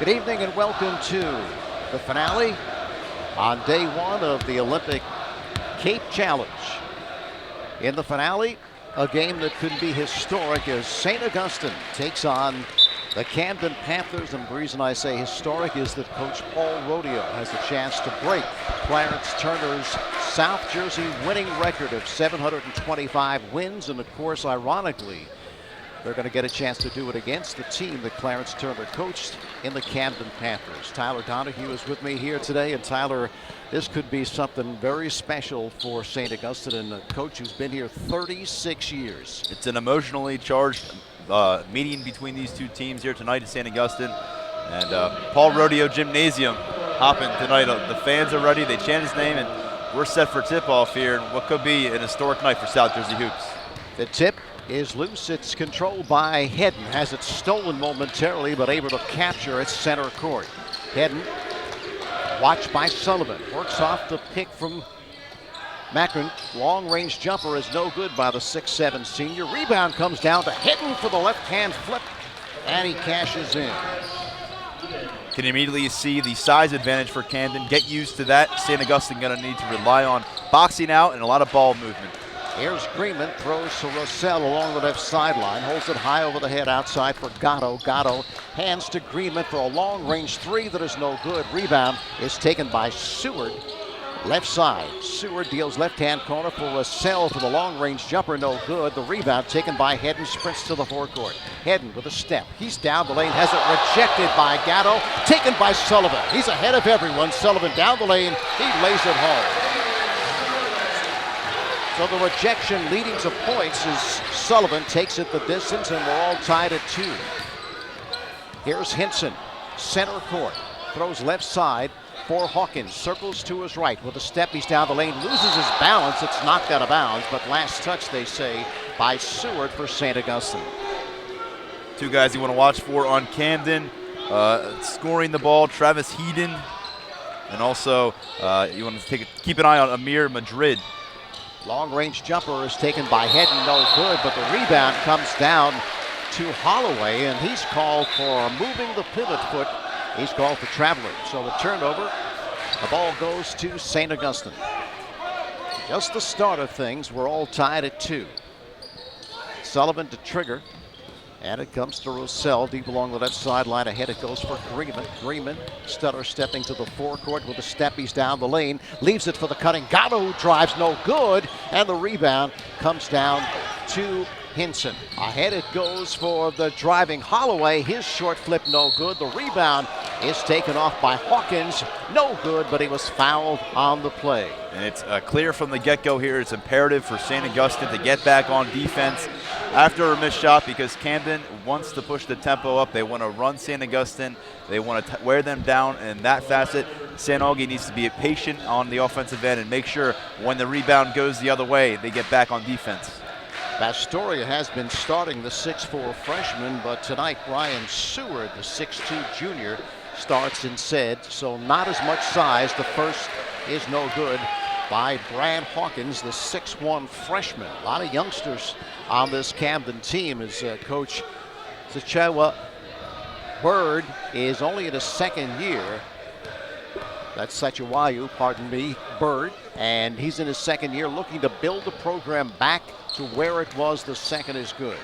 Good evening and welcome to the finale on day one of the Olympic Cape Challenge. In the finale, a game that could be historic as St. Augustine takes on the Camden Panthers. And the reason I say historic is that Coach Paul Rodeo has a chance to break Clarence Turner's South Jersey winning record of 725 wins. And of course, ironically, they're going to get a chance to do it against the team that Clarence Turner coached in the Camden Panthers. Tyler Donahue is with me here today. And Tyler, this could be something very special for St. Augustine and a coach who's been here 36 years. It's an emotionally charged meeting between these two teams here tonight at St. Augustine. And Paul Rodeo Gymnasium hopping tonight. The fans are ready. They chant his name, and we're set for tip-off here in what could be an historic night for South Jersey Hoops. The tip is loose. It's controlled by Hedden. Has it stolen momentarily, but able to capture at center court. Hedden, watched by Sullivan, works off the pick from Macron. Long-range jumper is no good by the 6'7" senior. Rebound comes down to Hedden for the left-hand flip, and he cashes in. Can immediately see the size advantage for Camden. Get used to that. St. Augustine going to need to rely on boxing out and a lot of ball movement. Here's Greenman, throws to Russell along the left sideline, holds it high over the head outside for Gatto. Gatto hands to Greenman for a long-range three that is no good. Rebound is taken by Seward, left side. Seward deals left-hand corner for Russell for the long-range jumper, no good. The rebound taken by Hedden, sprints to the forecourt. Hedden with a step. He's down the lane, has it rejected by Gatto, taken by Sullivan. He's ahead of everyone. Sullivan down the lane, he lays it home. So the rejection leading to points as Sullivan takes it the distance, and we're all tied at 2. Here's Hinson, center court, throws left side for Hawkins, circles to his right with a step. He's down the lane, loses his balance. It's knocked out of bounds, but last touch, they say, by Seward for St. Augustine. Two guys you want to watch for on Camden, scoring the ball, Travis Heeden, and also you want to keep an eye on Amir Madrid. Long-range jumper is taken by Hedden, no good, but the rebound comes down to Holloway, and he's called for moving the pivot foot. He's called for traveling. So the turnover, the ball goes to St. Augustine. Just the start of things, we're all tied at 2. Sullivan to trigger, and it comes to Russell deep along the left sideline. Ahead it goes for Greenman. Greenman, stutter stepping to the forecourt with a step. He's down the lane, leaves it for the cutting. Gatto drives, no good, and the rebound comes down to Hinson. Ahead it goes for the driving Holloway. His short flip, no good. The rebound is taken off by Hawkins, no good, but he was fouled on the play. And it's clear from the get-go here. It's imperative for St. Augustine to get back on defense after a missed shot, because Camden wants to push the tempo up. They want to run St. Augustine. They want to wear them down in that facet. St. Augie needs to be patient on the offensive end and make sure when the rebound goes the other way, they get back on defense. Bastoria has been starting the 6'4" freshman, but tonight Brian Seward, the 6'2" junior, starts instead, so not as much size. The first is no good by Brad Hawkins, the 6'1" freshman. A lot of youngsters on this Camden team as Coach Sachewa Bird is only in his second year. That's Sachewayu, pardon me, Bird, and he's in his second year looking to build the program back to where it was. The second is good.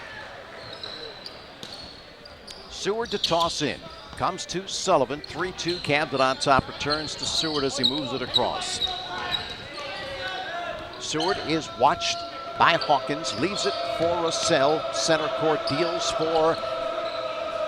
Seward to toss in. Comes to Sullivan, 3-2, Camden on top, returns to Seward as he moves it across. Seward is watched by Hawkins, leaves it for Russell, center court, deals for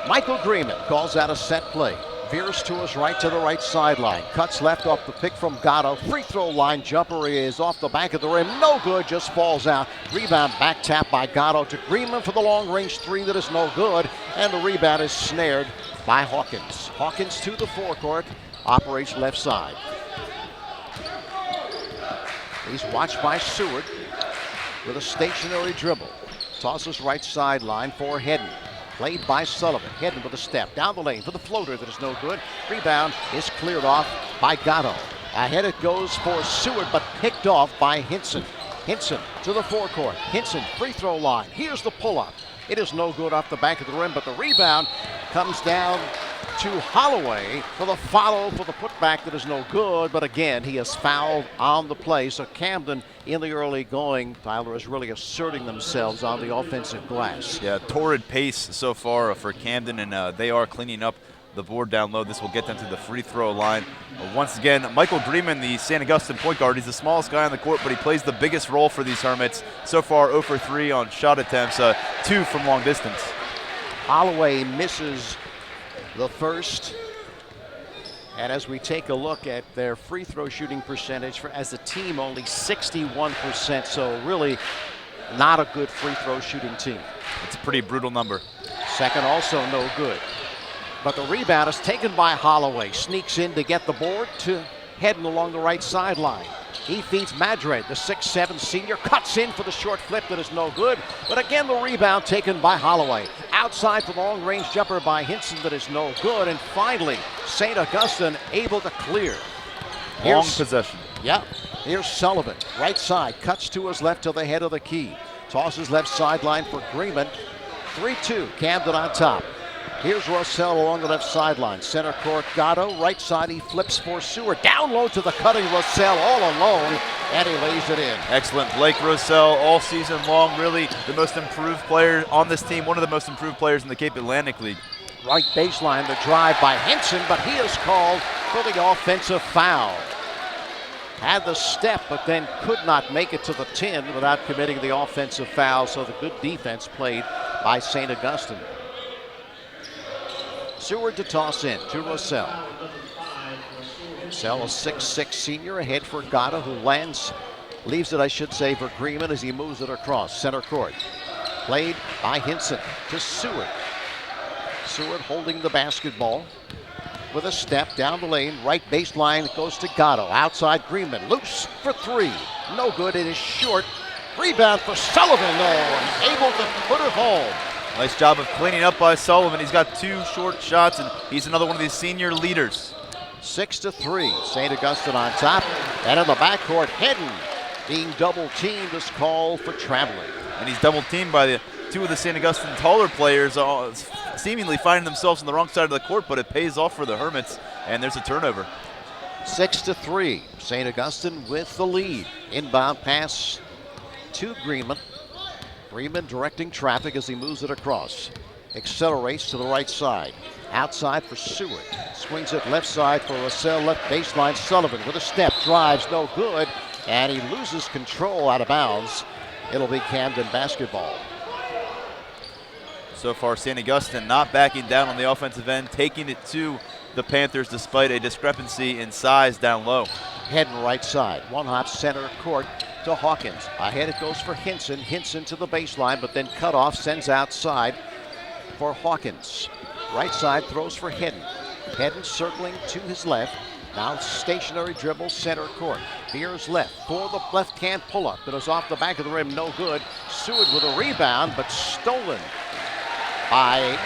Michael Greenman, calls out a set play. Veers to his right to the right sideline, cuts left off the pick from Gatto. Free throw line jumper is off the back of the rim, no good, just falls out. Rebound back tap by Gatto to Greenman for the long range three that is no good, and the rebound is snared by Hawkins. Hawkins to the forecourt, operates left side. He's watched by Seward with a stationary dribble. Tosses right sideline for Hedden. Played by Sullivan. Hedden with a step down the lane for the floater that is no good. Rebound is cleared off by Gatto. Ahead it goes for Seward, but picked off by Hinson. Hinson to the forecourt. Hinson, free throw line. Here's the pull-up. It is no good off the back of the rim, but the rebound comes down to Holloway for the follow for the putback that is no good, but again, he is fouled on the play. So Camden in the early going, Tyler, is really asserting themselves on the offensive glass. Yeah, torrid pace so far for Camden, and they are cleaning up the board down low. This will get them to the free throw line. Once again, Michael Greenman, the St. Augustine point guard, he's the smallest guy on the court, but he plays the biggest role for these Hermits. So far, 0 for 3 on shot attempts, 2 from long distance. Holloway misses the first. And as we take a look at their free throw shooting percentage as a team, only 61%, so really not a good free throw shooting team. It's a pretty brutal number. Second also no good. But the rebound is taken by Holloway. Sneaks in to get the board to Hedden along the right sideline. He feeds Madrid, the 6'7" senior, cuts in for the short flip that is no good. But again, the rebound taken by Holloway. Outside for the long-range jumper by Hinson that is no good. And finally, St. Augustine able to clear. Long possession. Yeah. Here's Sullivan, right side, cuts to his left to the head of the key. Tosses left sideline for Greenman. 3-2, Camden on top. Here's Russell along the left sideline. Center court, Gatto. Right side, he flips for Seward. Down low to the cutting Russell all alone, and he lays it in. Excellent. Blake Russell all season long, really the most improved player on this team, one of the most improved players in the Cape Atlantic League. Right baseline, the drive by Hinson, but he is called for the offensive foul. Had the step, but then could not make it to the 10 without committing the offensive foul, so the good defense played by St. Augustine. Seward to toss in to Russell. Russell, a 6'6" senior, ahead for Gatto, who leaves it, I should say, for Greenman as he moves it across center court. Played by Hinson to Seward. Seward holding the basketball with a step down the lane. Right baseline goes to Gatto. Outside Greenman, loose for 3. No good, it is short. Rebound for Sullivan, though, and able to put it home. Nice job of cleaning up by Sullivan. He's got 2 short shots, and he's another one of these senior leaders. 6-3, St. Augustine on top. And in the backcourt, Hedden being double-teamed is called for traveling. And he's double-teamed by the 2 of the St. Augustine taller players, seemingly finding themselves on the wrong side of the court, but it pays off for the Hermits, and there's a turnover. 6-3, St. Augustine with the lead. Inbound pass to Greenman. Greenman directing traffic as he moves it across. Accelerates to the right side. Outside for Seward. Swings it left side for Russell. Left baseline, Sullivan with a step. Drives, no good. And he loses control out of bounds. It'll be Camden basketball. So far, St. Augustine not backing down on the offensive end, taking it to the Panthers despite a discrepancy in size down low. Hedden right side. One hop center court to Hawkins. Ahead it goes for Hinson. Hinson to the baseline, but then cut off, sends outside for Hawkins. Right side throws for Hedden. Hedden circling to his left. Now stationary dribble, center court. Veers left for the left hand pull-up. It is off the back of the rim, no good. Seward with a rebound, but stolen by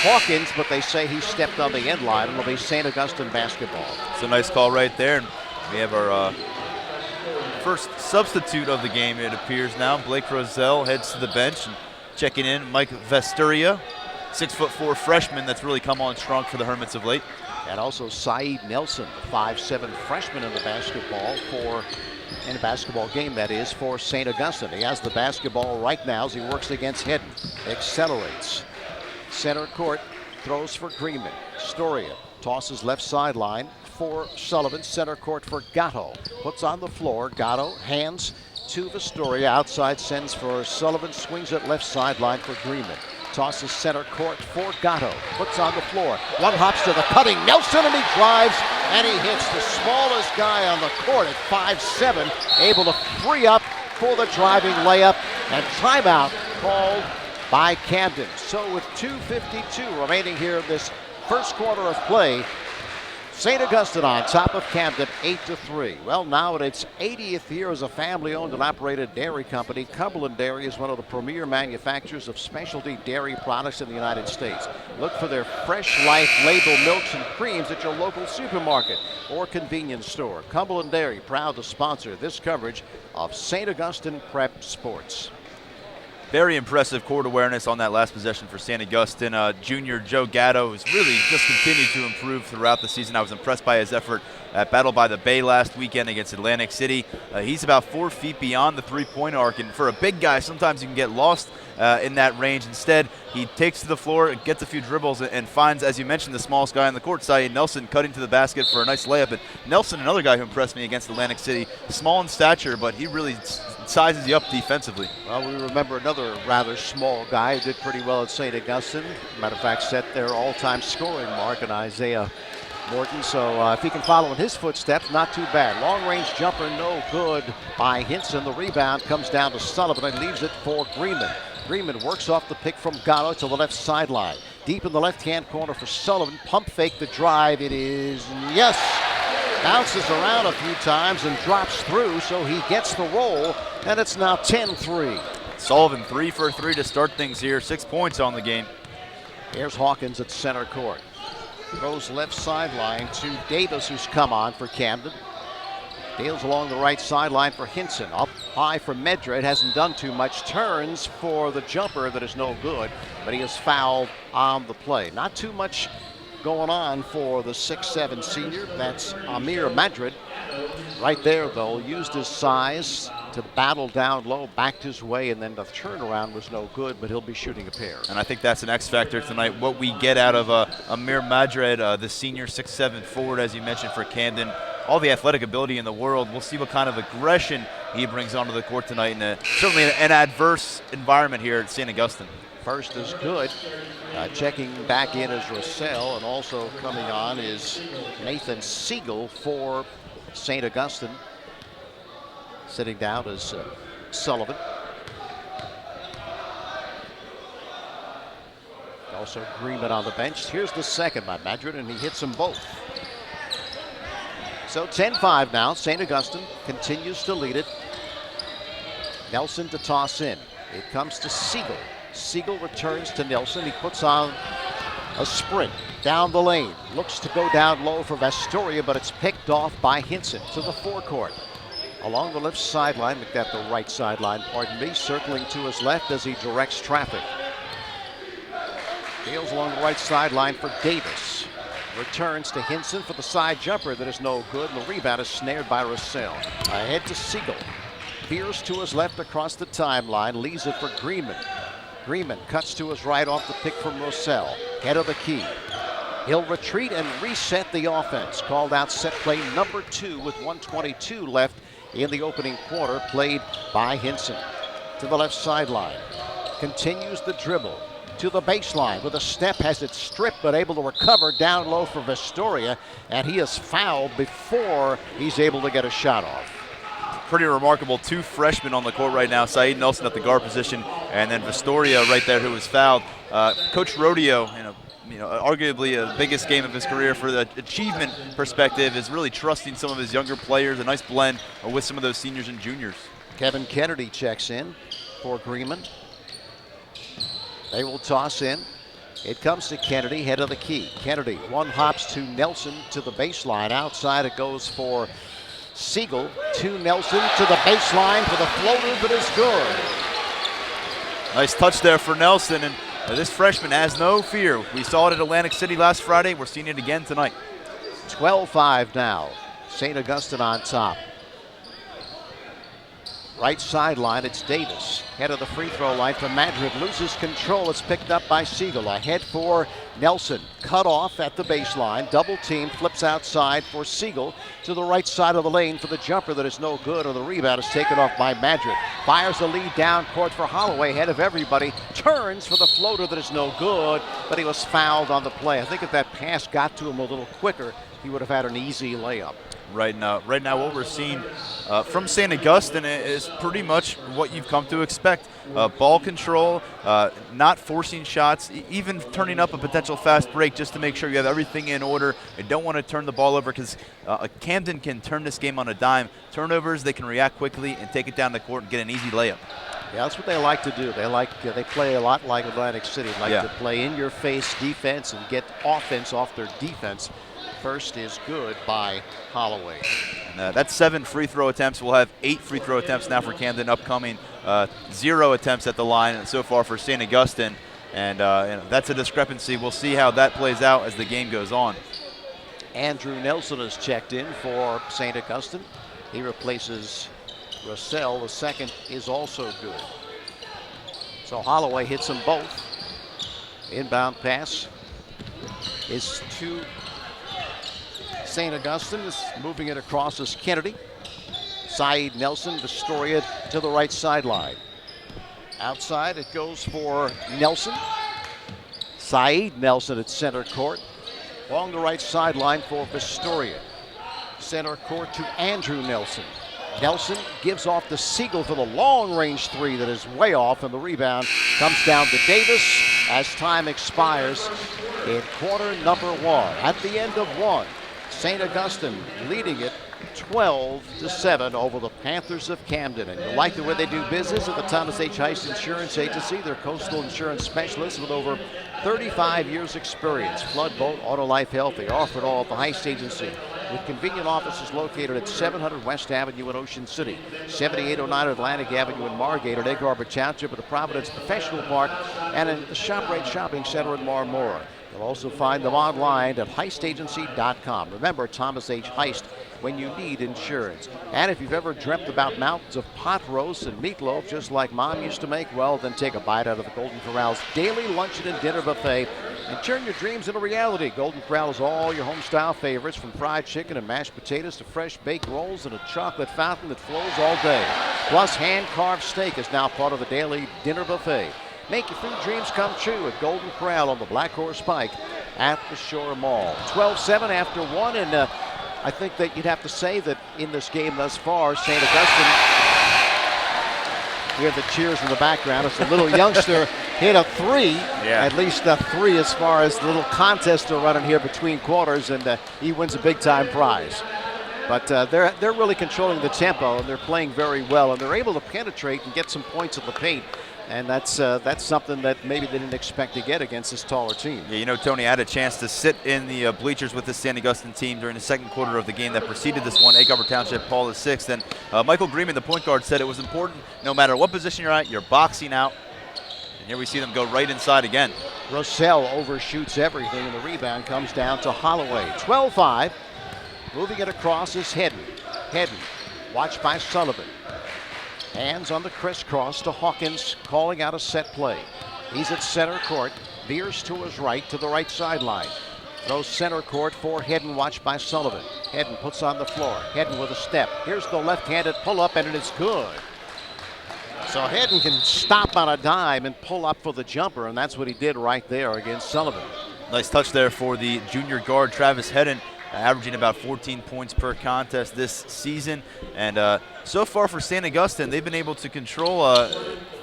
Hawkins, but they say he stepped on the end line. It'll be St. Augustine basketball. It's a nice call right there. And we have our first substitute of the game, it appears now. Blake Roselle heads to the bench, and checking in Mike Vesturia, 6'4" freshman that's really come on strong for the Hermits of late. And also Saeed Nelson, the 5'7" freshman in the basketball game, that is, for St. Augustine. He has the basketball right now as he works against Hedden. Accelerates. Center court, throws for Greenman. Storia tosses left sideline for Sullivan. Center court for Gatto. Puts on the floor. Gatto hands to Vesturia. Outside sends for Sullivan. Swings it left sideline for Greenman. Tosses center court for Gatto. Puts on the floor. One hops to the cutting Nelson, and he drives, and he hits the smallest guy on the court at 5'7", able to free up for the driving layup, and timeout called by Camden. So with 2:52 remaining here in this first quarter of play, St. Augustine on top of Camden, 8-3. Well, now in its 80th year as a family-owned and operated dairy company, Cumberland Dairy is one of the premier manufacturers of specialty dairy products in the United States. Look for their Fresh Life label milks and creams at your local supermarket or convenience store. Cumberland Dairy, proud to sponsor this coverage of St. Augustine Prep Sports. Very impressive court awareness on that last possession for St. Augustine. Junior Joe Gatto has really just continued to improve throughout the season. I was impressed by his effort at Battle by the Bay last weekend against Atlantic City. He's about 4 feet beyond the three-point arc, and for a big guy, sometimes you can get lost in that range. Instead, he takes to the floor, gets a few dribbles, and finds, as you mentioned, the smallest guy on the court, Saeed Nelson, cutting to the basket for a nice layup. And Nelson, another guy who impressed me against Atlantic City, small in stature, but he really sizes you up defensively. Well, we remember another rather small guy who did pretty well at St. Augustine. Matter of fact, set their all-time scoring mark in Isaiah Morton. So if he can follow in his footsteps, not too bad. Long-range jumper, no good by Hinson. The rebound comes down to Sullivan and leaves it for Greenman. Greenman works off the pick from Gatto to the left sideline. Deep in the left-hand corner for Sullivan. Pump fake the drive. It is, yes! Bounces around a few times and drops through, so he gets the roll, and it's now 10-3. Sullivan 3 for 3 to start things here. 6 points on the game. Here's Hawkins at center court. Throws left sideline to Davis, who's come on for Camden. Deals along the right sideline for Hinson. Up high for Medred. Hasn't done too much. Turns for the jumper that is no good, but he is fouled on the play. Not too much going on for the 6'7" senior. That's Amir Madrid. Right there, though, used his size to battle down low, backed his way, and then the turnaround was no good, but he'll be shooting a pair. And I think that's an X factor tonight. What we get out of Amir Madrid, the senior 6'7" forward, as you mentioned, for Camden. All the athletic ability in the world. We'll see what kind of aggression he brings onto the court tonight in certainly an adverse environment here at St. Augustine. First is good. Checking back in is Russell, and also coming on is Nathan Siegel for St. Augustine. Sitting down is Sullivan. Also Greenman on the bench. Here's the second by Madrid, and he hits them both. So 10-5 now. St. Augustine continues to lead it. Nelson to toss in. It comes to Siegel. Siegel returns to Nelson. He puts on a sprint down the lane. Looks to go down low for Vastoria, but it's picked off by Hinson to the forecourt. Along the left sideline, at the right sideline, pardon me, circling to his left as he directs traffic. Deals along the right sideline for Davis. Returns to Hinson for the side jumper that is no good, and the rebound is snared by Russell. Ahead to Siegel. Veers to his left across the timeline, leaves it for Greenman. Greenman cuts to his right off the pick from Russell. Head of the key. He'll retreat and reset the offense. Called out set play number 2 with 1:22 left in the opening quarter, played by Hinson. To the left sideline. Continues the dribble. To the baseline with a step, has it stripped but able to recover down low for Vastoria, and he is fouled before he's able to get a shot off. Pretty remarkable. 2 freshmen on the court right now. Saeed Nelson at the guard position, and then Vastoria right there who was fouled. Coach Rodeo, arguably the biggest game of his career for the achievement perspective, is really trusting some of his younger players. A nice blend with some of those seniors and juniors. Kevin Kennedy checks in for Greenman. They will toss in. It comes to Kennedy, head of the key. Kennedy one hops to Nelson to the baseline. Outside it goes for Siegel to Nelson to the baseline for the floater, but it's good. Nice touch there for Nelson, and this freshman has no fear. We saw it at Atlantic City last Friday. We're seeing it again tonight. 12-5 now. St. Augustine on top. Right sideline, it's Davis. Head of the free throw line for Madrid. Loses control. It's picked up by Siegel. Ahead for Nelson. Cut off at the baseline. Double team. Flips outside for Siegel to the right side of the lane for the jumper that is no good, or the rebound is taken off by Madrid. Fires the lead down court for Holloway. Head of everybody. Turns for the floater that is no good, but he was fouled on the play. I think if that pass got to him a little quicker, he would have had an easy layup. Right now, what we're seeing from St. Augustine is pretty much what you've come to expect. Ball control, not forcing shots, even turning up a potential fast break just to make sure you have everything in order. You don't want to turn the ball over because Camden can turn this game on a dime. Turnovers, they can react quickly and take it down the court and get an easy layup. Yeah, that's what they like to do. They play a lot like Atlantic City. To play in-your-face defense and get offense off their defense. First is good by Holloway. That's 7 free throw attempts. We'll have 8 free throw attempts now for Camden upcoming. 0 attempts at the line so far for St. Augustine. And that's a discrepancy. We'll see how that plays out as the game goes on. Andrew Nelson has checked in for St. Augustine. He replaces Russell. The second is also good. So Holloway hits them both. Inbound pass is to St. Augustine. Is moving it across as Kennedy. Saeed Nelson, Vistoria to the right sideline. Outside it goes for Nelson. Saeed Nelson at center court. Along the right sideline for Vistoria. Center court to Andrew Nelson. Nelson gives off to Siegel for the long-range three that is way off, and the rebound comes down to Davis as time expires in quarter number 1. At the end of 1, St. Augustine leading it 12-7 over the Panthers of Camden. And you like the way they do business at the Thomas H. Heist Insurance Agency. They're coastal insurance specialists with over 35 years experience. Flood, boat, auto, life, health, they offer it all at the Heist Agency. With convenient offices located at 700 West Avenue in Ocean City, 7809 Atlantic Avenue in Margate, at Egg Harbor Township, at the Providence Professional Park, and in the ShopRite Shopping Center in Marmora. You'll also find them online at heistagency.com. Remember, Thomas H. Heist, when you need insurance. And if you've ever dreamt about mountains of pot roast and meatloaf just like Mom used to make, well, then take a bite out of the Golden Corral's daily luncheon and dinner buffet and turn your dreams into reality. Golden Corral is all your home-style favorites, from fried chicken and mashed potatoes to fresh baked rolls and a chocolate fountain that flows all day. Plus, hand-carved steak is now part of the daily dinner buffet. Make your food dreams come true at Golden Corral on the Black Horse Pike at the Shore Mall. 12-7 after 1, and I think that you'd have to say that in this game thus far, St. Augustine, we have the cheers in the background. It's a little youngster hit a 3, at least a 3 as far as the little contest they're running here between quarters, and he wins a big-time prize. But they're really controlling the tempo, and they're playing very well, and they're able to penetrate and get some points in the paint. And that's something that maybe they didn't expect to get against this taller team. Yeah, you know, Tony, I had a chance to sit in the bleachers with the St. Augustine team during the second quarter of the game that preceded this one, Egg Harbor Township, Paul the 6th. And Michael Greenman, the point guard, said it was important no matter what position you're at, you're boxing out. And here we see them go right inside again. Russell overshoots everything, and the rebound comes down to Holloway. 12-5. Moving it across is Hedden. Hedden, watched by Sullivan. Hands on the crisscross to Hawkins, calling out a set play. He's at center court, veers to his right, to the right sideline. Throws center court for Hedden, watched by Sullivan. Hedden puts on the floor. Hedden with a step. Here's the left-handed pull-up, and it's good. So Hedden can stop on a dime and pull up for the jumper, and that's what he did right there against Sullivan. Nice touch there for the junior guard, Travis Hedden, averaging about 14 points per contest this season. And so far for St. Augustine, they've been able to control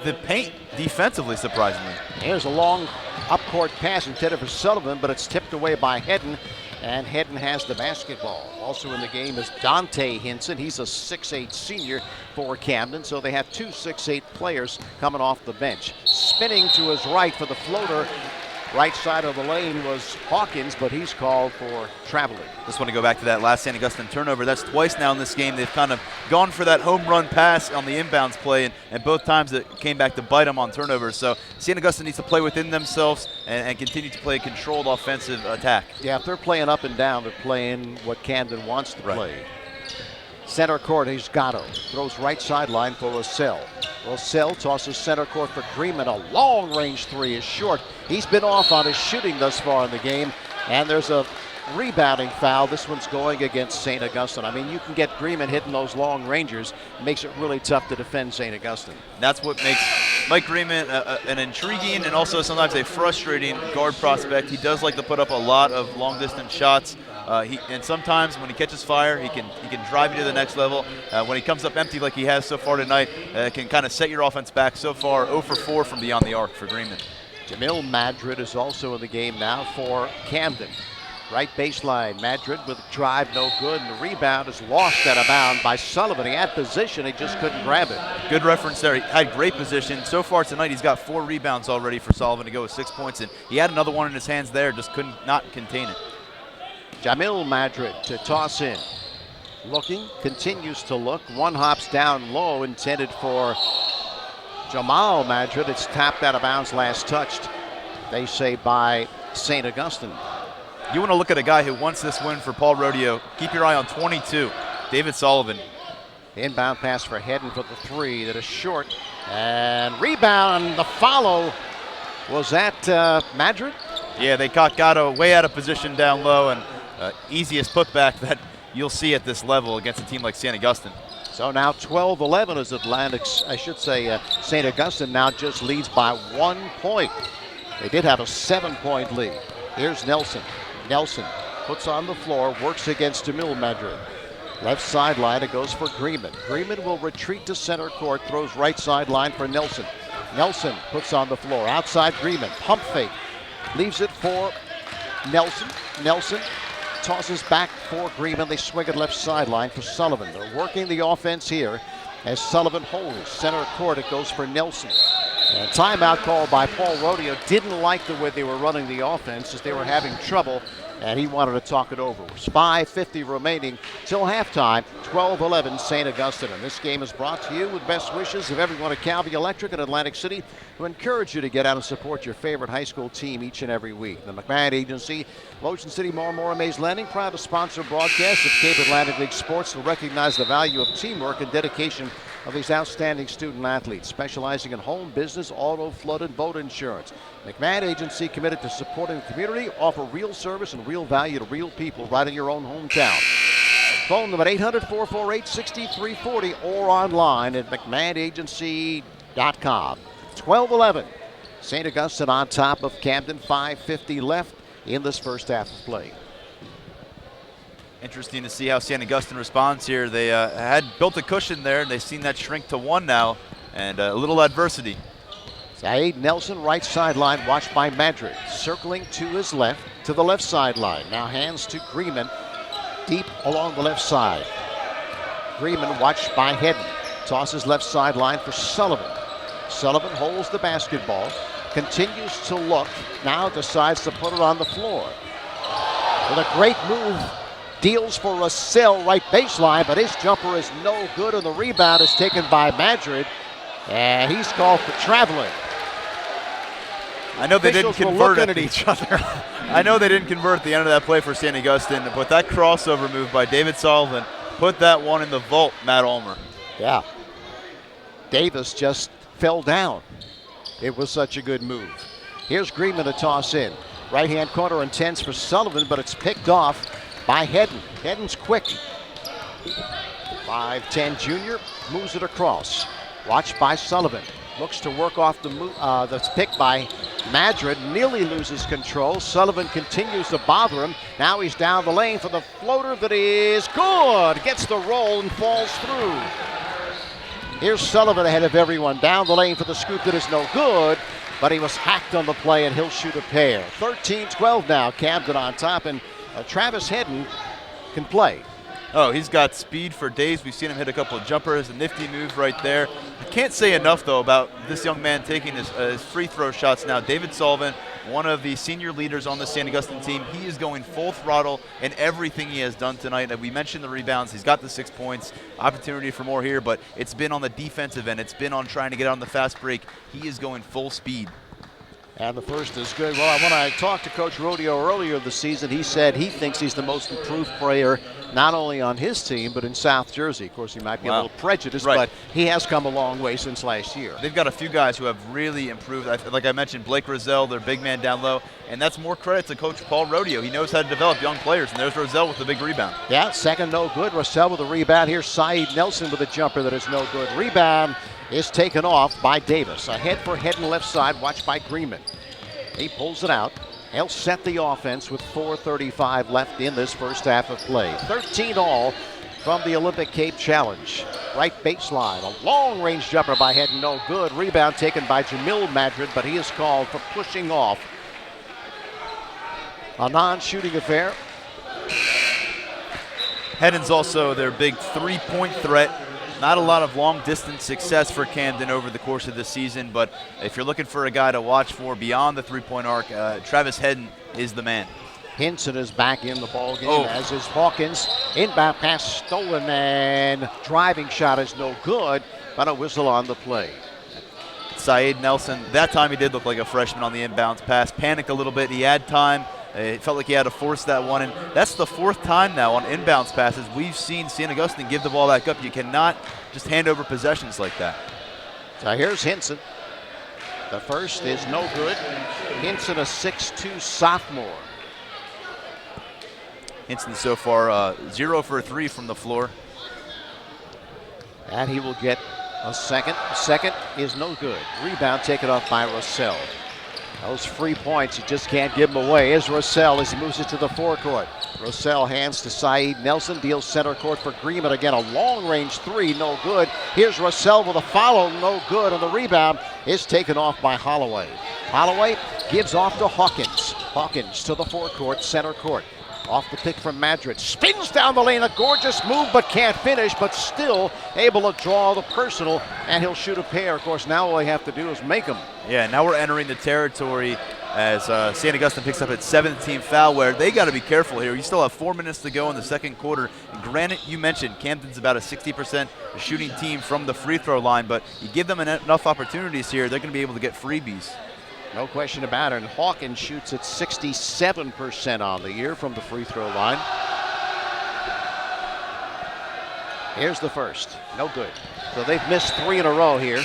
the paint defensively, surprisingly. Here's a long up-court pass intended for Sullivan, but it's tipped away by Hedden, and Hedden has the basketball. Also in the game is Dante Hinson. He's a 6'8 senior for Camden, so they have two 6'8 players coming off the bench. Spinning to his right for the floater. Right side of the lane was Hawkins, but he's called for traveling. Just want to go back to that last St. Augustine turnover. That's twice now in this game. They've kind of gone for that home run pass on the inbounds play, and both times it came back to bite them on turnovers. So St. Augustine needs to play within themselves and continue to play a controlled offensive attack. Yeah, if they're playing up and down, they're playing what Camden wants to play. Center court, he's Gatto. Throws right sideline for Russell. Russell tosses center court for Greenman. A long-range three is short. He's been off on his shooting thus far in the game, and there's a rebounding foul. This one's going against St. Augustine. I mean, you can get Greenman hitting those long rangers. It makes it really tough to defend St. Augustine. That's what makes Mike Greenman an intriguing and also sometimes a frustrating guard prospect. He does like to put up a lot of long-distance shots. And sometimes when he catches fire, he can drive you to the next level. When he comes up empty like he has so far tonight, it can kind of set your offense back. So far, 0 for 4 from beyond the arc for Greenman. Jamil Madrid is also in the game now for Camden. Right baseline, Madrid with a drive, no good, and the rebound is lost out of bounds by Sullivan. He had position, he just couldn't grab it. Good reference there. He had great position. So far tonight, he's got 4 rebounds already for Sullivan to go with 6 points, and he had another one in his hands there, just could not contain it. Jamil Madrid to toss in. Looking, continues to look. One hops down low, intended for Jamal Madrid. It's tapped out of bounds, last touched, they say, by St. Augustine. You want to look at a guy who wants this win for Paul Rodeo. Keep your eye on 22, David Sullivan. Inbound pass for Hedden for the three. That is short. And rebound, the follow. Was that Madrid? Yeah, they got way out of position down low, and easiest putback that you'll see at this level against a team like St. Augustine. So now 12-11 as St. Augustine now just leads by 1 point. They did have a 7-point lead. Here's Nelson. Nelson puts on the floor, works against Jamil Madrid. Left sideline, it goes for Greenman. Greenman will retreat to center court, throws right sideline for Nelson. Nelson puts on the floor, outside Greenman, pump fake. Leaves it for Nelson. Nelson tosses back for Greenman. They swing it left sideline for Sullivan. They're working the offense here as Sullivan holds center court. It goes for Nelson. And timeout called by Paul Rodeo. Didn't like the way they were running the offense as they were having trouble, and he wanted to talk it over. It was 5:50 remaining till halftime, 12-11 St. Augustine. And this game is brought to you with best wishes of everyone at Calvi Electric in Atlantic City, who encourage you to get out and support your favorite high school team each and every week. The McMahon Agency, Lotion City Marmora Mays Landing, proud to sponsor broadcasts of Cape Atlantic League sports to recognize the value of teamwork and dedication of these outstanding student athletes, specializing in home, business, auto, flood, and boat insurance. McMahon Agency, committed to supporting the community, offer real service and real value to real people right in your own hometown. Phone them at 800-448-6340 or online at mcmahonagency.com. 12-11. St. Augustine on top of Camden, 5:50 left in this first half of play. Interesting to see how St. Augustine responds here. They had built a cushion there, and they've seen that shrink to 1 now, and a little adversity. Saeed Nelson, right sideline, watched by Madrid. Circling to his left, to the left sideline. Now hands to Greenman, deep along the left side. Greenman watched by Hedden. Tosses left sideline for Sullivan. Sullivan holds the basketball, continues to look, now decides to put it on the floor. With a great move, deals for Russell, right baseline, but his jumper is no good, and the rebound is taken by Madrid, and he's called for traveling. I know they didn't convert at each other. I know they didn't convert at the end of that play for St. Augustine, but that crossover move by David Sullivan put that one in the vault, Matt Ulmer. Yeah. Davis just fell down. It was such a good move. Here's Greenman to toss in. Right-hand corner intense for Sullivan, but it's picked off by Hedden. Hedden's quick. 5'10" junior, moves it across. Watched by Sullivan. Looks to work off the move that's picked by Madrid. Nearly loses control. Sullivan continues to bother him. Now he's down the lane for the floater that is good. Gets the roll and falls through. Here's Sullivan ahead of everyone. Down the lane for the scoop that is no good, but he was hacked on the play, and he'll shoot a pair. 13-12 now. Camden on top, and Travis Hedden can play. Oh, he's got speed for days. We've seen him hit a couple of jumpers, a nifty move right there. I can't say enough, though, about this young man taking his free throw shots now. David Sullivan, one of the senior leaders on the St. Augustine team, he is going full throttle in everything he has done tonight. And we mentioned the rebounds. He's got the 6 points. Opportunity for more here, but it's been on the defensive end. It's been on trying to get on the fast break. He is going full speed. And the first is good. Well, when I talked to Coach Rodeo earlier this season, he said he thinks he's the most improved player not only on his team, but in South Jersey. Of course, he might be a little prejudiced, but he has come a long way since last year. They've got a few guys who have really improved. Like I mentioned, Blake Roselle, their big man down low, and that's more credit to Coach Paul Rodeo. He knows how to develop young players, and there's Roselle with the big rebound. Yeah, second no good. Roselle with a rebound. Here's Saeed Nelson with a jumper that is no good. Rebound is taken off by Davis. Ahead for Hedden left side, watched by Greenman. He pulls it out. He'll set the offense with 4:35 left in this first half of play. 13 all from the Olympic Cape Challenge. Right baseline, a long-range jumper by Hedden, no good. Rebound taken by Jamil Madrid, but he is called for pushing off. A non-shooting affair. Hedden's also their big three-point threat. Not a lot of long-distance success for Camden over the course of the season, but if you're looking for a guy to watch for beyond the three-point arc, Travis Hedden is the man. Hinson is back in the ball game, as is Hawkins. Inbound pass stolen, and driving shot is no good, but a whistle on the play. Saeed Nelson, that time he did look like a freshman on the inbounds pass. Panicked a little bit. He had time. It felt like he had to force that one. And that's the 4th time now on inbounds passes we've seen St. Augustine give the ball back up. You cannot just hand over possessions like that. So here's Hinson. The first is no good. Hinson, a 6'2 sophomore. Hinson so far 0 for 3 from the floor. And he will get a second. Second is no good. Rebound taken off by Russell. Those free points, you just can't give them away. Here's Russell as he moves it to the forecourt. Russell hands to Saeed Nelson, deals center court for Greenman. Again, a long-range 3, no good. Here's Russell with a follow, no good. And the rebound is taken off by Holloway. Holloway gives off to Hawkins. Hawkins to the forecourt, center court. Off the pick from Madrid. Spins down the lane, a gorgeous move, but can't finish, but still able to draw the personal, and he'll shoot a pair. Of course, now all they have to do is make them. Yeah, now we're entering the territory as St. Augustine picks up its 7th team foul, where they got to be careful here. You still have 4 minutes to go in the second quarter. And granted, you mentioned Camden's about a 60% shooting team from the free throw line, but you give them enough opportunities here, they're going to be able to get freebies. No question about it. And Hawkins shoots at 67% on the year from the free throw line. Here's the first. No good. So they've missed 3 in a row here.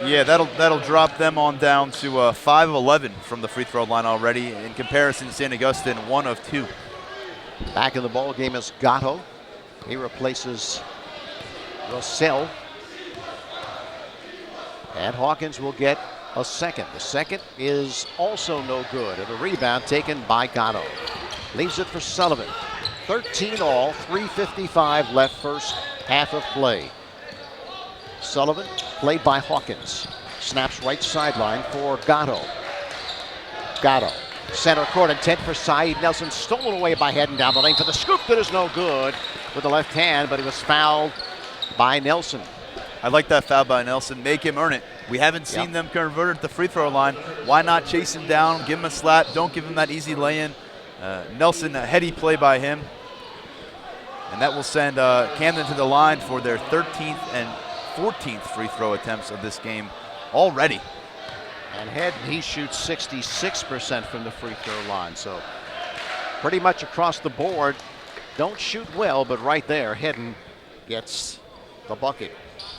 Yeah, that'll drop them on down to 5 of 11 from the free throw line already. In comparison to St. Augustine, 1 of 2. Back in the ball game is Gatto. He replaces Russell. And Hawkins will get a second. The second is also no good. And a rebound taken by Gatto. Leaves it for Sullivan. 13 all, 3:55 left, first half of play. Sullivan played by Hawkins. Snaps right sideline for Gatto. Gatto, center court, intent for Saeed Nelson. Stolen away by Hedden down the lane for the scoop that is no good with the left hand, but he was fouled by Nelson. I like that foul by Nelson. Make him earn it. We haven't seen them convert at the free throw line. Why not chase him down, give him a slap, don't give him that easy lay-in. Nelson, a heady play by him. And that will send Camden to the line for their 13th and 14th free throw attempts of this game already. And Hedden, he shoots 66% from the free throw line. So pretty much across the board, don't shoot well, but right there, Hedden gets the bucket.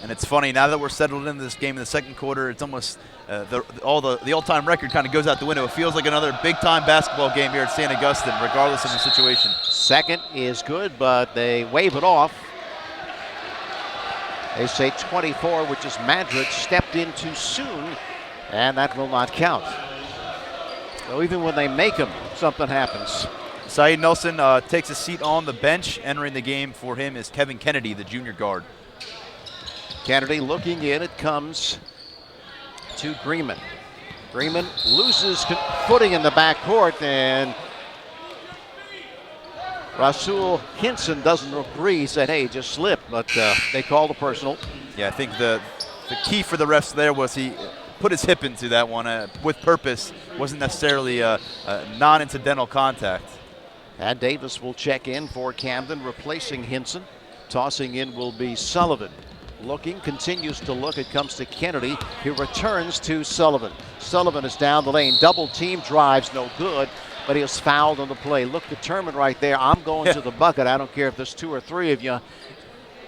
And it's funny, now that we're settled into this game in the second quarter, it's almost the all-time record kind of goes out the window. It feels like another big-time basketball game here at St. Augustine, regardless of the situation. Second is good, but they wave it off. They say 24, which is Madrid, stepped in too soon, and that will not count. So even when they make them, something happens. Saeed Nelson takes a seat on the bench. Entering the game for him is Kevin Kennedy, the junior guard. Kennedy looking in, it comes to Greenman. Greenman loses footing in the backcourt, and Rasul Hinson doesn't agree. He said, hey, just slipped, but they called a personal. Yeah, I think the key for the refs there was he put his hip into that one with purpose. Wasn't necessarily a non-incidental contact. And Davis will check in for Camden, replacing Hinson. Tossing in will be Sullivan. Looking, continues to look. It comes to Kennedy, who returns to Sullivan. Sullivan is down the lane. Double team, drives, no good, but he was fouled on the play. Look determined right there. I'm going to the bucket. I don't care if there's 2 or 3 of you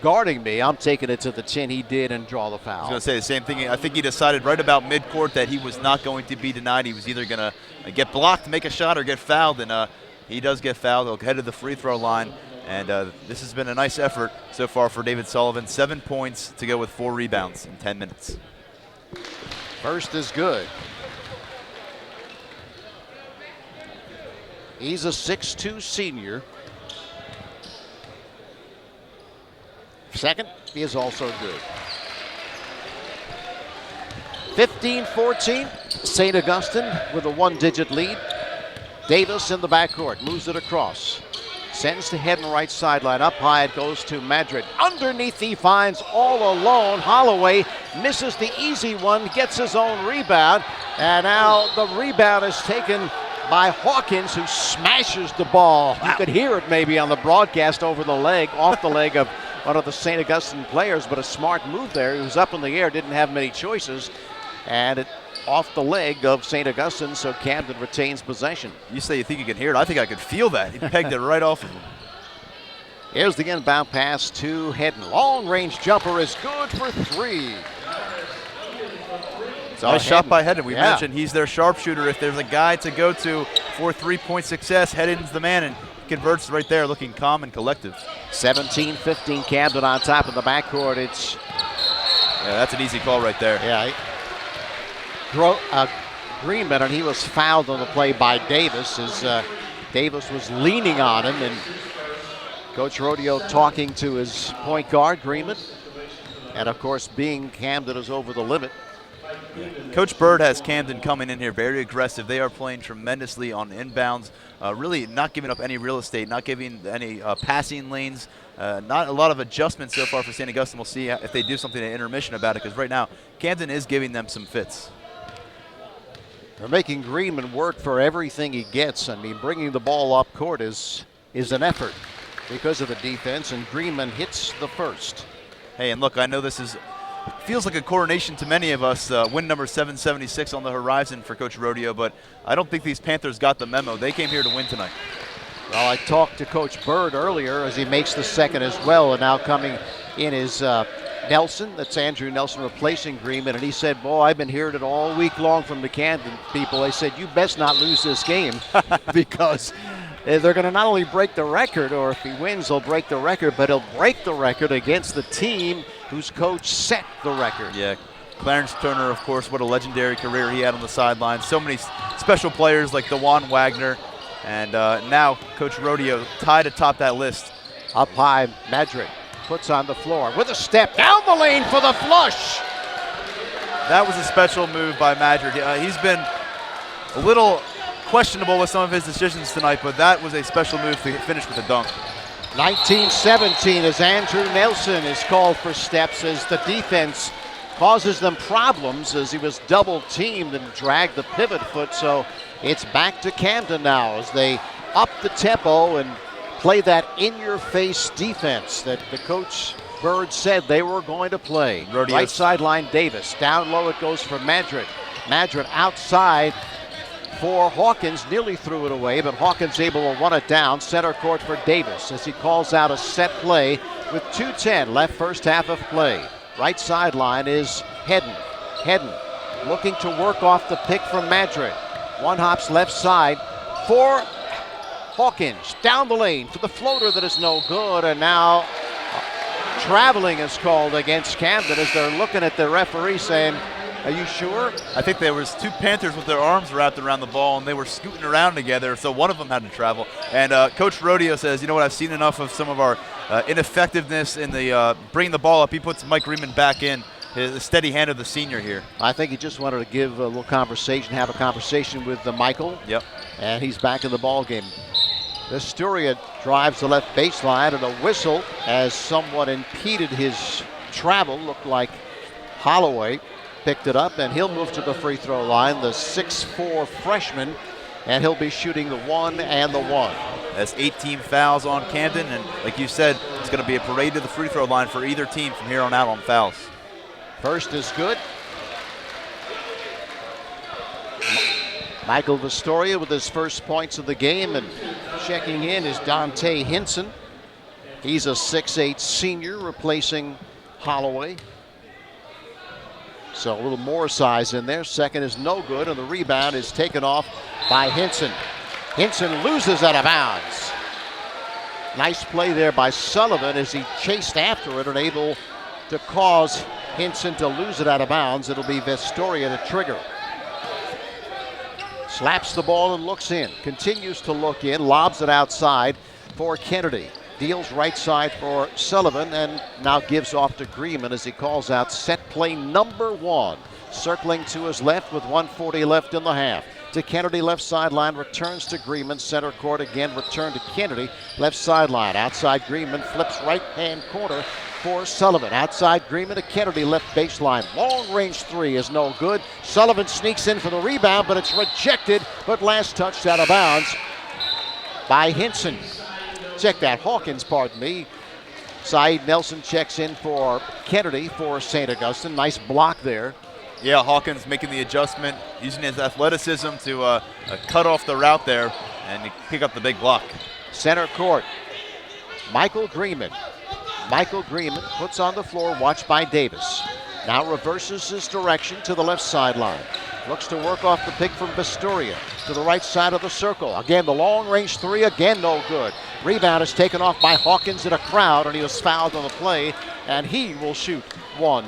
guarding me. I'm taking it to the chin. He did and draw the foul. I was going to say the same thing. I think he decided right about midcourt that he was not going to be denied. He was either going to get blocked, make a shot, or get fouled, and he does get fouled. He'll head to the free throw line. And this has been a nice effort so far for David Sullivan. 7 points to go with 4 rebounds in 10 minutes. First is good. He's a 6'2 senior. Second is also good. 15-14, St. Augustine with a 1-digit lead. Davis in the backcourt, moves it across. Sends to Hedden right sideline. Up high it goes to Madrid. Underneath he finds all alone. Holloway misses the easy one, gets his own rebound. And now the rebound is taken by Hawkins, who smashes the ball. Wow. You could hear it maybe on the broadcast over the leg, off the leg of one of the St. Augustine players, but a smart move there. He was up in the air, didn't have many choices, and it off the leg of St. Augustine, so Camden retains possession. You say you think you can hear it. I think I could feel that. He pegged it right off of him. Here's the inbound pass to Hedden. Long-range jumper is good for 3. Nice shot by Hedden. We mentioned he's their sharpshooter. If there's a guy to go to for 3-point success, Hedden's the man, and converts right there, looking calm and collective. 17-15 Camden on top of the backcourt. That's an easy call right there. Yeah. Greenman, and he was fouled on the play by Davis as Davis was leaning on him, and Coach Rodeo talking to his point guard, Greenman. And of course, being Camden is over the limit. Coach Bird has Camden coming in here very aggressive. They are playing tremendously on inbounds, really not giving up any real estate, not giving any passing lanes, not a lot of adjustments so far for St. Augustine. We'll see if they do something at intermission about it, because right now Camden is giving them some fits. They're making Greenman work for everything he gets. I mean, bringing the ball up court is an effort because of the defense, and Greenman hits the first. Hey, and look, I know this feels like a coronation to many of us, win number 776 on the horizon for Coach Rodeo, but I don't think these Panthers got the memo. They came here to win tonight. Well, I talked to Coach Bird earlier as he makes the second as well, and now coming in is Nelson. That's Andrew Nelson replacing Greenman, and he said, boy, I've been hearing it all week long from the Camden people. They said, you best not lose this game because they're going to not only break the record, or if he wins, they'll break the record, but he'll break the record against the team whose coach set the record. Yeah, Clarence Turner, of course, what a legendary career he had on the sidelines. So many special players like DeJuan Wagner, and now Coach Rodeo tied atop that list. Up high, Madrid puts on the floor with a step down the lane for the flush. That was a special move by Madrid. He's been a little questionable with some of his decisions tonight, but that was a special move to finish with a dunk. 19-17 as Andrew Nelson is called for steps as the defense causes them problems as he was double teamed and dragged the pivot foot. So it's back to Camden now as they up the tempo and play that in-your-face defense that the coach Bird said they were going to play. Right sideline Davis. Down low it goes for Madrid. Madrid outside for Hawkins, nearly threw it away, but Hawkins able to run it down. Center court for Davis as he calls out a set play with 2:10 left first half of play. Right sideline is Hedden. Hedden looking to work off the pick from Madrid. One hops left side for Hawkins. Down the lane for the floater that is no good, and now traveling is called against Camden as they're looking at the referee saying, are you sure? I think there was two Panthers with their arms wrapped around the ball, and they were scooting around together, so one of them had to travel. And Coach Rodeo says, you know what, I've seen enough of some of our ineffectiveness in the bringing the ball up. He puts Mike Greenman back in, the steady hand of the senior here. I think he just wanted to give a little conversation, have a conversation with Michael. Yep. And he's back in the ball game. Astoria drives the left baseline, and a whistle as someone impeded his travel. Looked like Holloway picked it up, and he'll move to the free throw line, the 6'4 freshman, and he'll be shooting the 1 and the 1. That's 18 fouls on Camden, and like you said, it's going to be a parade to the free throw line for either team from here on out on fouls. First is good. Michael Astoria with his first points of the game, and checking in is Dante Hinson. He's a 6'8 senior replacing Holloway. So a little more size in there. Second is no good, and the rebound is taken off by Hinson. Hinson loses out of bounds. Nice play there by Sullivan as he chased after it and able to cause Hinson to lose it out of bounds. It'll be Astoria to trigger. Slaps the ball and looks in. Continues to look in. Lobs it outside for Kennedy. Deals right side for Sullivan and now gives off to Greenman as he calls out set play number 1. Circling to his left with 1:40 left in the half. To Kennedy, left sideline, returns to Greenman. Center court again, return to Kennedy. Left sideline, outside Greenman, flips right-hand corner for Sullivan. Outside Greenman to Kennedy, left baseline. Long range three is no good. Sullivan sneaks in for the rebound, but it's rejected. But last touched out of bounds by Hinson. Check that, Hawkins, pardon me. Saeed Nelson checks in for Kennedy for St. Augustine. Nice block there. Yeah, Hawkins making the adjustment, using his athleticism to cut off the route there and pick up the big block. Center court, Michael Greenman. Michael Greenman puts on the floor, watched by Davis. Now reverses his direction to the left sideline. Looks to work off the pick from Bastoria to the right side of the circle. Again, the long range three, again no good. Rebound is taken off by Hawkins in a crowd, and he was fouled on the play, and he will shoot 1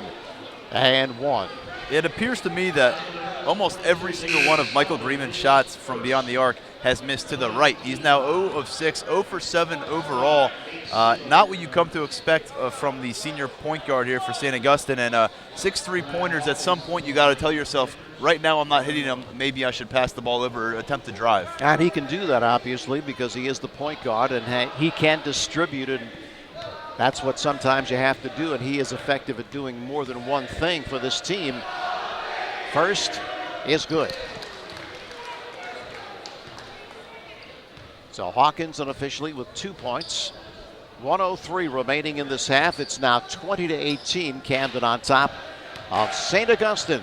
and 1. It appears to me that almost every single one of Michael Greenman's shots from beyond the arc has missed to the right. He's now 0 of 6, 0 for 7 overall. Not what you come to expect from the senior point guard here for St. Augustine. And 6 3-pointers, at some point you got to tell yourself, right now I'm not hitting them, maybe I should pass the ball over or attempt to drive. And he can do that, obviously, because he is the point guard, and he can distribute it. That's what sometimes you have to do, and he is effective at doing more than one thing for this team. First is good. So Hawkins unofficially with 2 points. 1:03 remaining in this half. It's now 20-18. Camden on top of St. Augustine.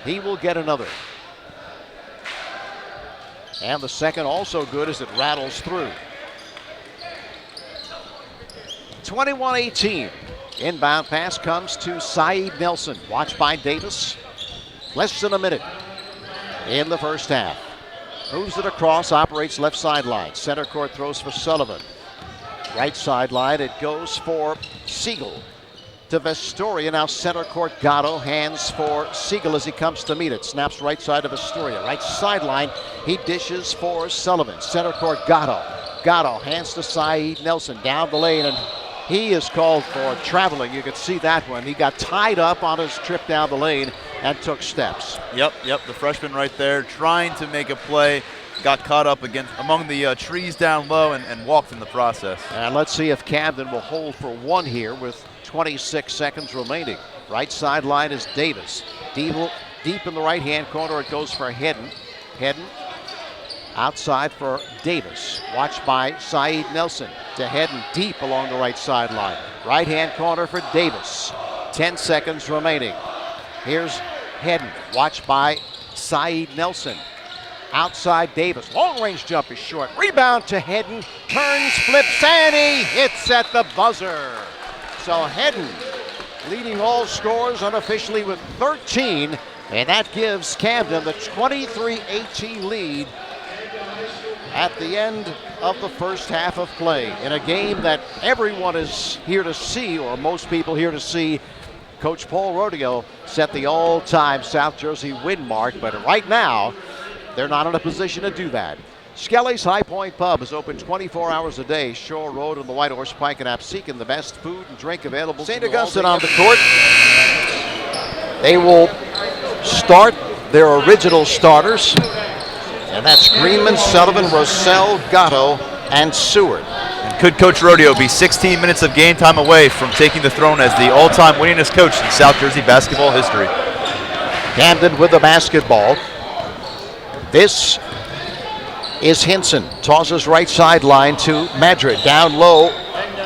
He will get another. And the second also good as it rattles through. 21-18. Inbound pass comes to Saeed Nelson. Watched by Davis. Less than a minute in the first half. Moves it across, operates left sideline. Center court throws for Sullivan. Right sideline, it goes for Siegel. To Vestoria, now center court, Gatto. Hands for Siegel as he comes to meet it. Snaps right side of Vestoria. Right sideline, he dishes for Sullivan. Center court, Gatto. Gatto hands to Saeed Nelson down the lane, and he is called for traveling. You could see that one. He got tied up on his trip down the lane and took steps. Yep, the freshman right there trying to make a play. Got caught up among the trees down low and walked in the process. And let's see if Camden will hold for one here with 26 seconds remaining. Right sideline is Davis. Deep in the right-hand corner, it goes for Hedden. Hedden outside for Davis. Watched by Saeed Nelson. To Hedden deep along the right sideline. Right-hand corner for Davis. 10 seconds remaining. Here's Hedden. Watched by Saeed Nelson. Outside Davis. Long-range jump is short. Rebound to Hedden. Turns, flips, and he hits at the buzzer. So Hedden leading all scorers unofficially with 13. And that gives Camden the 23-18 lead at the end of the first half of play. In a game that everyone is here to see, or most people here to see. Coach Paul Rodeo set the all-time South Jersey win mark, but right now, they're not in a position to do that. Skelly's High Point Pub is open 24 hours a day. Shore Road and the White Horse Pike in Absecon, the best food and drink available. St. Augustine on the court. They will start their original starters, and that's Greenman, Sullivan, Rossell, Gatto, and Seward. And could Coach Rodeo be 16 minutes of game time away from taking the throne as the all-time winningest coach in South Jersey basketball history? Camden with the basketball. This is Hinson. Tosses right sideline to Madrid. Down low.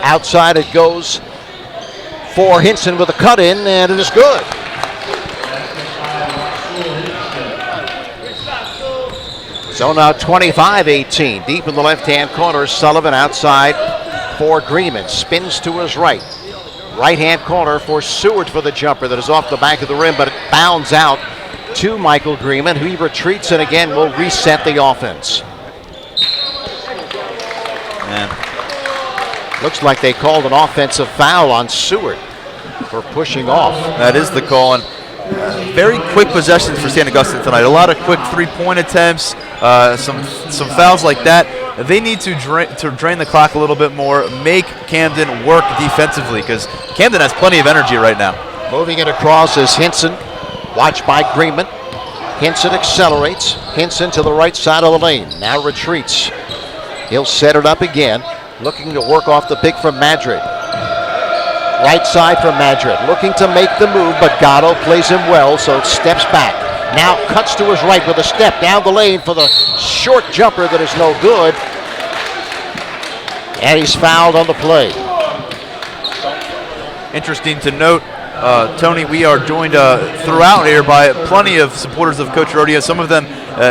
Outside it goes for Hinson with a cut in, and it is good. So now 25-18. Deep in the left-hand corner, Sullivan outside for Greenman. Spins to his right. Right-hand corner for Seward for the jumper that is off the back of the rim, but it bounds out to Michael Greenman, who retreats and again will reset the offense. Man. Looks like they called an offensive foul on Seward for pushing off. That is the call. And very quick possessions for St. Augustine tonight. A lot of quick three-point attempts, some fouls like that. They need to drain the clock a little bit more, make Camden work defensively, because Camden has plenty of energy right now. Moving it across is Hinson, watched by Greenman. Hinson accelerates. Hinson to the right side of the lane. Now retreats. He'll set it up again. looking to work off the pick from Madrid. Right side from Madrid, looking to make the move, but Gatto plays him well, so steps back. Now cuts to his right with a step down the lane for the short jumper that is no good. And he's fouled on the play. Interesting to note, Tony, we are joined throughout here by plenty of supporters of Coach Rodeo, some of them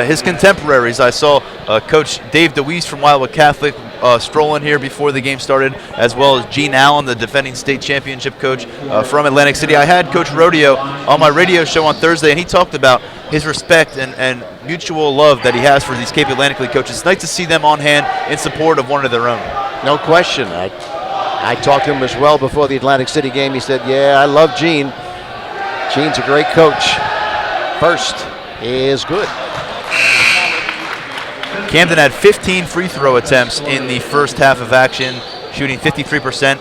his contemporaries. I saw Coach Dave DeWeese from Wildwood Catholic strolling here before the game started, as well as Gene Allen, the defending state championship coach from Atlantic City. I had Coach Rodeo on my radio show on Thursday, and he talked about his respect and mutual love that he has for these Cape Atlantic League coaches. It's nice to see them on hand in support of one of their own. No question. I talked to him as well before the Atlantic City game. He said, yeah, I love Gene. Gene's a great coach. First is good. Camden had 15 free throw attempts in the first half of action, shooting 53%,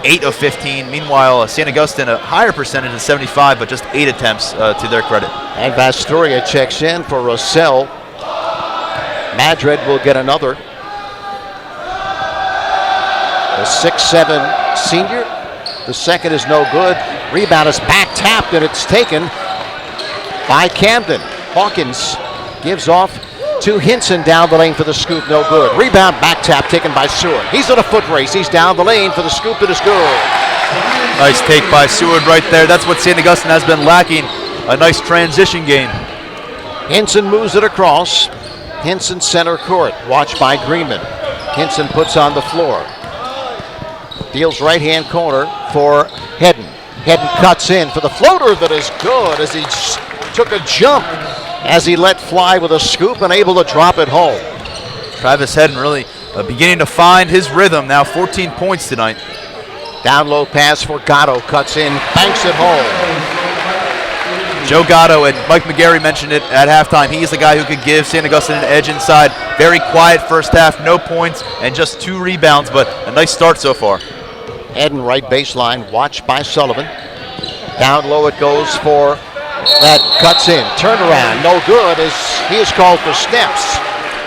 8 of 15. Meanwhile, St. Augustine, a higher percentage of 75, but just 8 attempts to their credit. And Vastoria checks in for Russell. Madrid will get another. The 6'7" senior. The second is no good. Rebound is back tapped, and it's taken by Camden. Hawkins gives off to Hinson down the lane for the scoop, no good. Rebound back tap taken by Seward. He's on a foot race. He's down the lane for the scoop. It is good. Nice take by Seward right there. That's what St. Augustine has been lacking. A nice transition game. Hinson moves it across. Hinson center court. Watched by Greenman. Hinson puts on the floor. Deals right-hand corner for Hedden. Hedden cuts in for the floater that is good as he took a jump as he let fly with a scoop and able to drop it home. Travis Hedden really beginning to find his rhythm. Now 14 points tonight. Down low pass for Gatto. Cuts in, banks it home. Joe Gatto, and Mike McGarry mentioned it at halftime. He is the guy who could give St. Augustine an edge inside. Very quiet first half, no points, and just 2 rebounds, but a nice start so far. Hedden right baseline, watched by Sullivan. Down low it goes for that, cuts in, turnaround, no good as he is called for steps.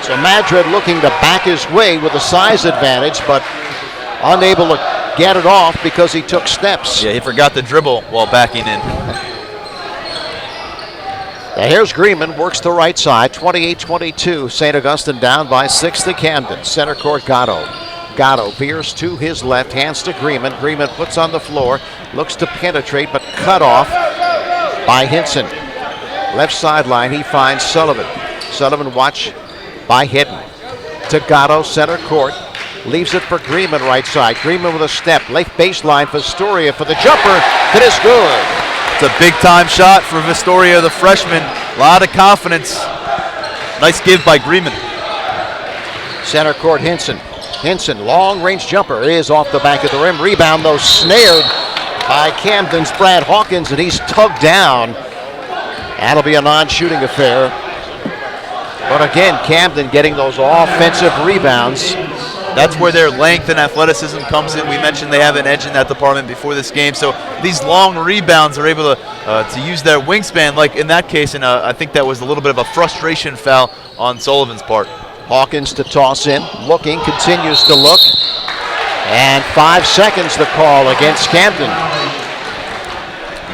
So Madrid looking to back his way with a size advantage, but unable to get it off because he took steps. Yeah, he forgot the dribble while backing in. Now here's Greenman, works the right side, 28-22. St. Augustine down by 6 to Camden. Center court Gatto. Gatto veers to his left, hands to Greenman. Greenman puts on the floor, looks to penetrate, but cut off by Hinson. Left sideline, he finds Sullivan. Sullivan watch by Hedden. To Gatto, center court. Leaves it for Greenman right side. Greenman with a step. Left baseline for Vastoria for the jumper. That is good. It's a big time shot for Vastoria, the freshman. A lot of confidence. Nice give by Greenman. Center court Hinson. Hinson, long range jumper is off the back of the rim. Rebound though snared by Camden's Brad Hawkins, and he's tugged down. That'll be a non-shooting affair. But again, Camden getting those offensive rebounds. That's where their length and athleticism comes in. We mentioned they have an edge in that department before this game. So these long rebounds are able to use their wingspan, like in that case, and I think that was a little bit of a frustration foul on Sullivan's part. Hawkins to toss in, looking, continues to look. And 5 seconds the call against Camden.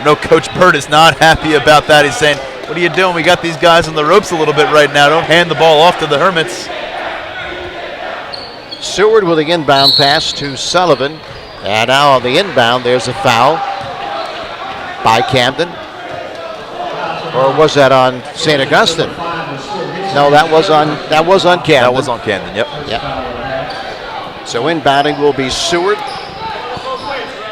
No, Coach Burt is not happy about that. He's saying, what are you doing? We got these guys on the ropes a little bit right now. Don't hand the ball off to the Hermits. Seward with the inbound pass to Sullivan. And now on the inbound, there's a foul by Camden. Or was that on St. Augustine? No, that was on Camden. That was on Camden, yep. So inbounding will be Seward.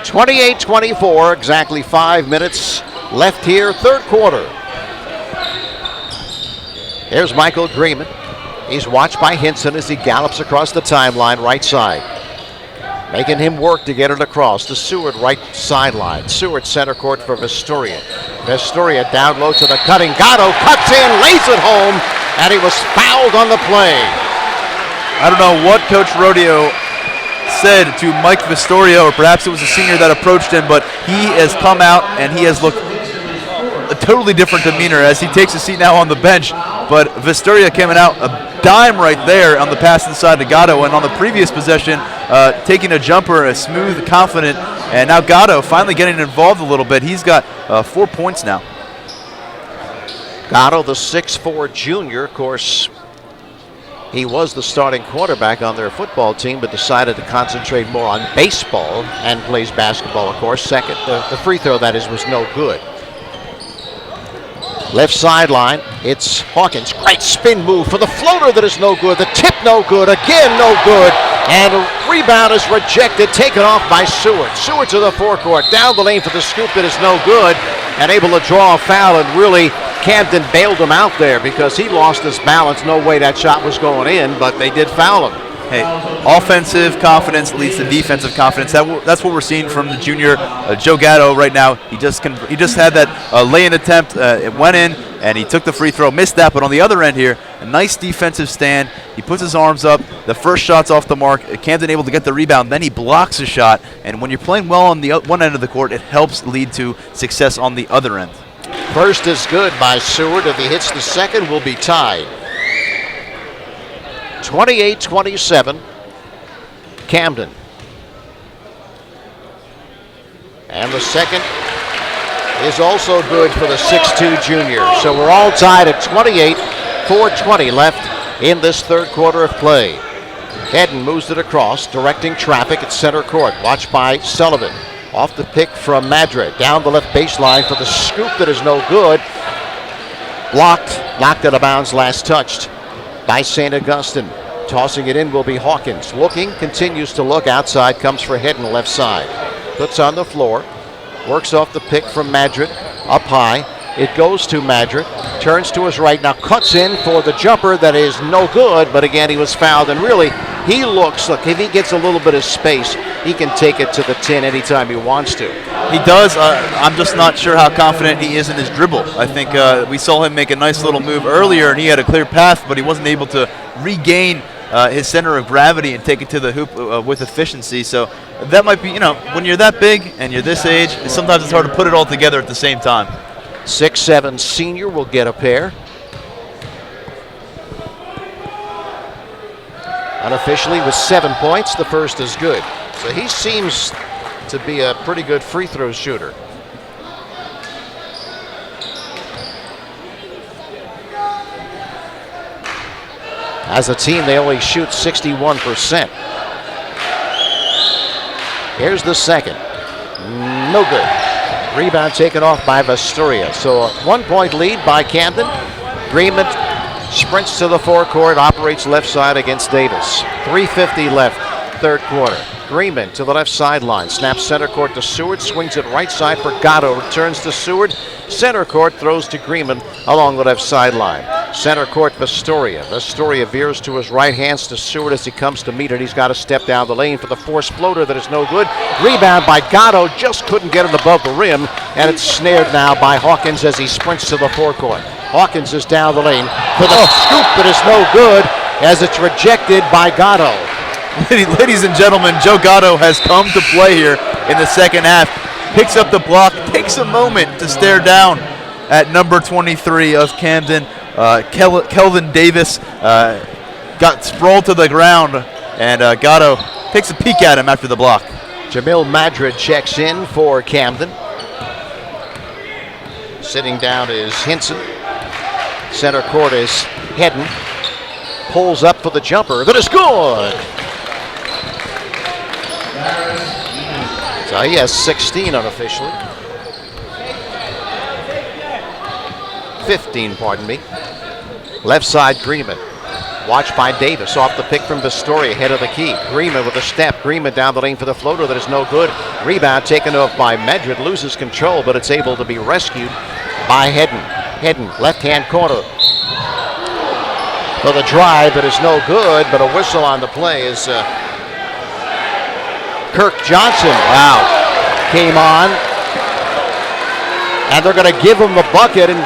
28-24, exactly 5 minutes left here, third quarter. There's Michael Greenman. He's watched by Hinson as he gallops across the timeline right side. Making him work to get it across to Seward right sideline. Seward center court for Vastoria. Vastoria down low to the cutting. Gatto cuts in, lays it home, and he was fouled on the play. I don't know what Coach Rodeo said to Mike Vastoria, or perhaps it was a senior that approached him, but he has come out and he has looked a totally different demeanor as he takes a seat now on the bench. But Vastoria coming out dime right there on the pass inside to Gatto, and on the previous possession, taking a jumper, a smooth, confident, and now Gatto finally getting involved a little bit. He's got 4 points now. Gatto, the 6'4 junior, of course, he was the starting quarterback on their football team, but decided to concentrate more on baseball and plays basketball, of course. Second, the free throw, that is, was no good. Left sideline, it's Hawkins. Great spin move for the floater that is no good. The tip no good, again no good. And a rebound is rejected, taken off by Seward. Seward to the forecourt, down the lane for the scoop that is no good, and able to draw a foul, and really Camden bailed him out there because he lost his balance. No way that shot was going in, but they did foul him. Hey, offensive confidence leads to defensive confidence. That's what we're seeing from the junior Joe Gatto right now. He just had that lay-in attempt. It went in, and he took the free throw, missed that. But on the other end here, a nice defensive stand. He puts his arms up. The first shot's off the mark. Camden able to get the rebound. Then he blocks a shot. And when you're playing well on the one end of the court, it helps lead to success on the other end. First is good by Seward. If he hits the second, we'll be tied. 28-27, Camden. And the second is also good for the 6'2 junior. So we're all tied at 28, 4:20 left in this third quarter of play. Hedden moves it across, directing traffic at center court. Watched by Sullivan. Off the pick from Madrid. Down the left baseline for the scoop that is no good. Blocked, knocked out of bounds, last touched by St. Augustine. Tossing it in will be Hawkins. Looking, continues to look. Outside comes for Hedden, left side. Puts on the floor. Works off the pick from Madrid. Up high. It goes to Madrid. Turns to his right. Now cuts in for the jumper that is no good. But again, he was fouled. And really, he looks, look, if he gets a little bit of space, he can take it to the 10 anytime he wants to. He does. I'm just not sure how confident he is in his dribble. I think we saw him make a nice little move earlier, and he had a clear path, but he wasn't able to regain his center of gravity and take it to the hoop with efficiency. So that might be, when you're that big and you're this age, sometimes it's hard to put it all together at the same time. 6'7 senior will get a pair. Unofficially with 7 points, the first is good. So he seems to be a pretty good free throw shooter. As a team, they only shoot 61%. Here's the second. No good. Rebound taken off by Vasturia. So a 1 point lead by Camden. Greenman sprints to the forecourt, operates left side against Davis. 3:50 left, third quarter. Greenman to the left sideline, snaps center court to Seward, swings it right side for Gatto, returns to Seward. Center court throws to Greenman along the left sideline. Center court, Vasturia. Vasturia veers to his right, hands to Seward as he comes to meet it. He's got to step down the lane for the forced floater that is no good. Rebound by Gatto, just couldn't get it above the rim, and it's snared now by Hawkins as he sprints to the forecourt. Hawkins is down the lane for the scoop that is no good as it's rejected by Gatto. Ladies and gentlemen, Joe Gatto has come to play here in the second half. Picks up the block, takes a moment to stare down at number 23 of Camden. Kelvin Davis got sprawled to the ground, and Gatto takes a peek at him after the block. Jamil Madrid checks in for Camden. Sitting down is Hinson. Center court is Hedden. Pulls up for the jumper. That is good. So he has 16 unofficially. 15, pardon me. Left side, Greenman. Watched by Davis off the pick from Vasturia, head of the key. Greenman with a step. Greenman down the lane for the floater that is no good. Rebound taken off by Madrid. Loses control, but it's able to be rescued by Hedden. Hedden, left-hand corner. For the drive, it is no good, but a whistle on the play is Kirk Johnson. Wow. Came on. And they're going to give him the bucket, and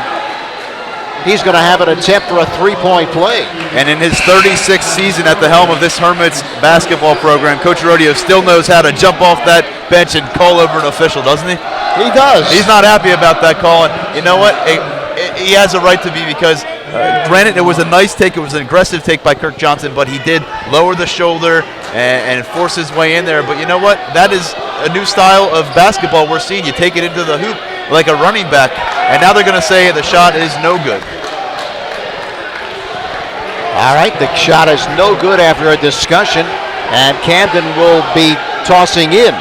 he's going to have an attempt for a three-point play. And in his 36th season at the helm of this Hermits basketball program, Coach Rodeo still knows how to jump off that bench and call over an official, doesn't he? He does. He's not happy about that call. And you know what? he has a right to be because, granted, it was a nice take. It was an aggressive take by Kirk Johnson, but he did lower the shoulder and force his way in there. But you know what? That is a new style of basketball we're seeing. You take it into the hoop like a running back, and now they're going to say the shot is no good. All right, the shot is no good after a discussion, and Camden will be tossing in.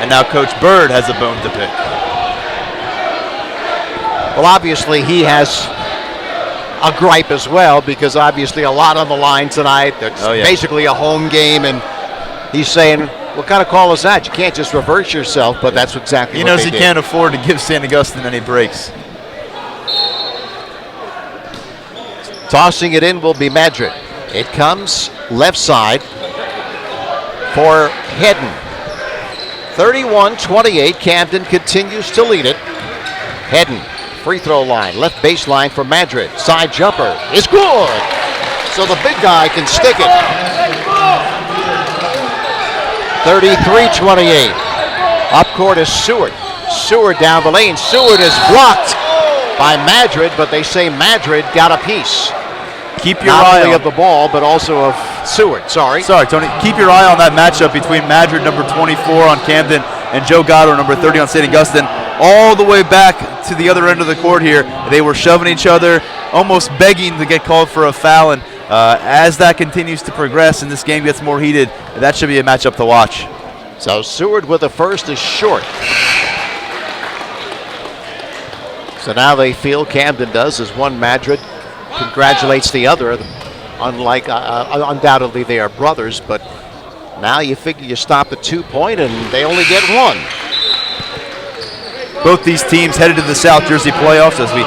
And now Coach Bird has a bone to pick. Well, obviously he has a gripe as well, because obviously a lot on the line tonight. It's basically a home game, and he's saying, what kind of call is that? You can't just reverse yourself, but that's exactly what they did. He knows he can't afford to give St. Augustine any breaks. Tossing it in will be Madrid. It comes left side for Hedden. 31-28, Camden continues to lead it. Hedden, free throw line, left baseline for Madrid. Side jumper is good, so the big guy can stick it. 33-28. Up court is Seward. Seward down the lane. Seward is blocked by Madrid, but they say Madrid got a piece. Keep your Not eye only on of the ball, but also of Seward. Sorry, Tony. Keep your eye on that matchup between Madrid, number 24 on Camden, and Joe Gatto, number 30 on St. Augustine. All the way back to the other end of the court here. They were shoving each other, almost begging to get called for a foul. And as that continues to progress and this game gets more heated, that should be a matchup to watch. so Seward with the first is short. So now they feel, Camden does, as one Madrid congratulates the other. Unlike, undoubtedly they are brothers, but now you figure you stop at 2 point and they only get one. Both these teams headed to the South Jersey playoffs as we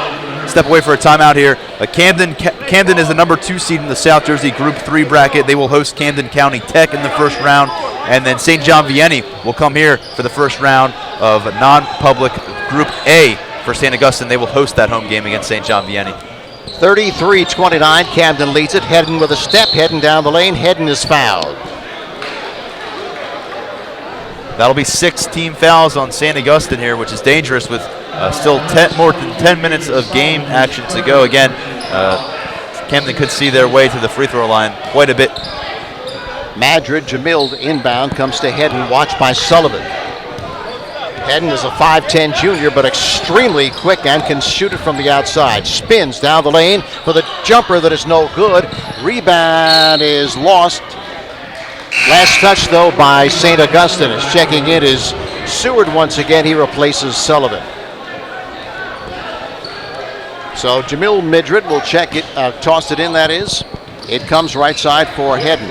step away for a timeout here. Camden is the number 2 seed in the South Jersey Group 3 bracket. They will host Camden County Tech in the first round, and then St. John Vianney will come here for the first round of non-public Group A for St. Augustine. They will host that home game against St. John Vianney. 33-29, Camden leads it. Hedden with a step, Hedden down the lane. Hedden is fouled. That'll be 6 team fouls on St. Augustine here, which is dangerous with still more than 10 minutes of game action to go. Again, Camden could see their way to the free throw line quite a bit. Madrid, Jamil inbound, comes to Hedden, watched by Sullivan. Hedden is a 5'10 junior, but extremely quick and can shoot it from the outside. Spins down the lane for the jumper that is no good. Rebound is lost. Last touch, though, by St. Augustine. Is checking in is Seward once again. He replaces Sullivan. So Jamil Madrid will check it, toss it in, that is. It comes right side for Hedden.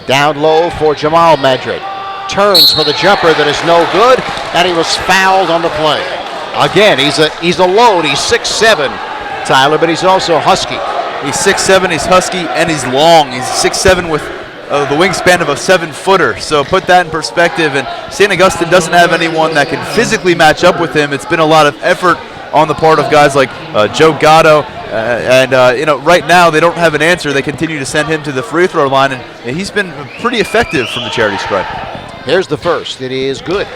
Down low for Jamal Madrid. Turns for the jumper that is no good, and he was fouled on the play. Again, he's a load. He's 6'7", Tyler, but he's also husky. He's 6'7", he's husky, and he's long. He's 6'7" with the wingspan of a 7-footer. So put that in perspective, and St. Augustine doesn't have anyone that can physically match up with him. It's been a lot of effort on the part of guys like Joe Gatto, and right now they don't have an answer. They continue to send him to the free throw line, and he's been pretty effective from the charity stripe. Here's the first. It is good.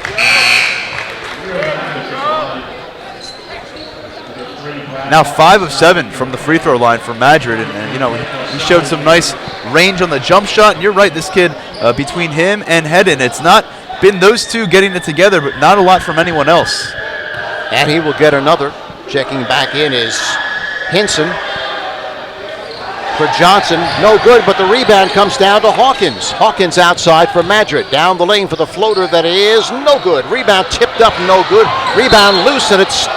Now 5 of 7 from the free throw line for Madrid, and he showed some nice range on the jump shot. And you're right, this kid, between him and Hedden, it's not been those two getting it together, but not a lot from anyone else. And he will get another. Checking back in is Hinson. For Johnson, no good, but the rebound comes down to Hawkins. Hawkins outside for Madrid. Down the lane for the floater that is no good. Rebound tipped up, no good. Rebound loose, and it's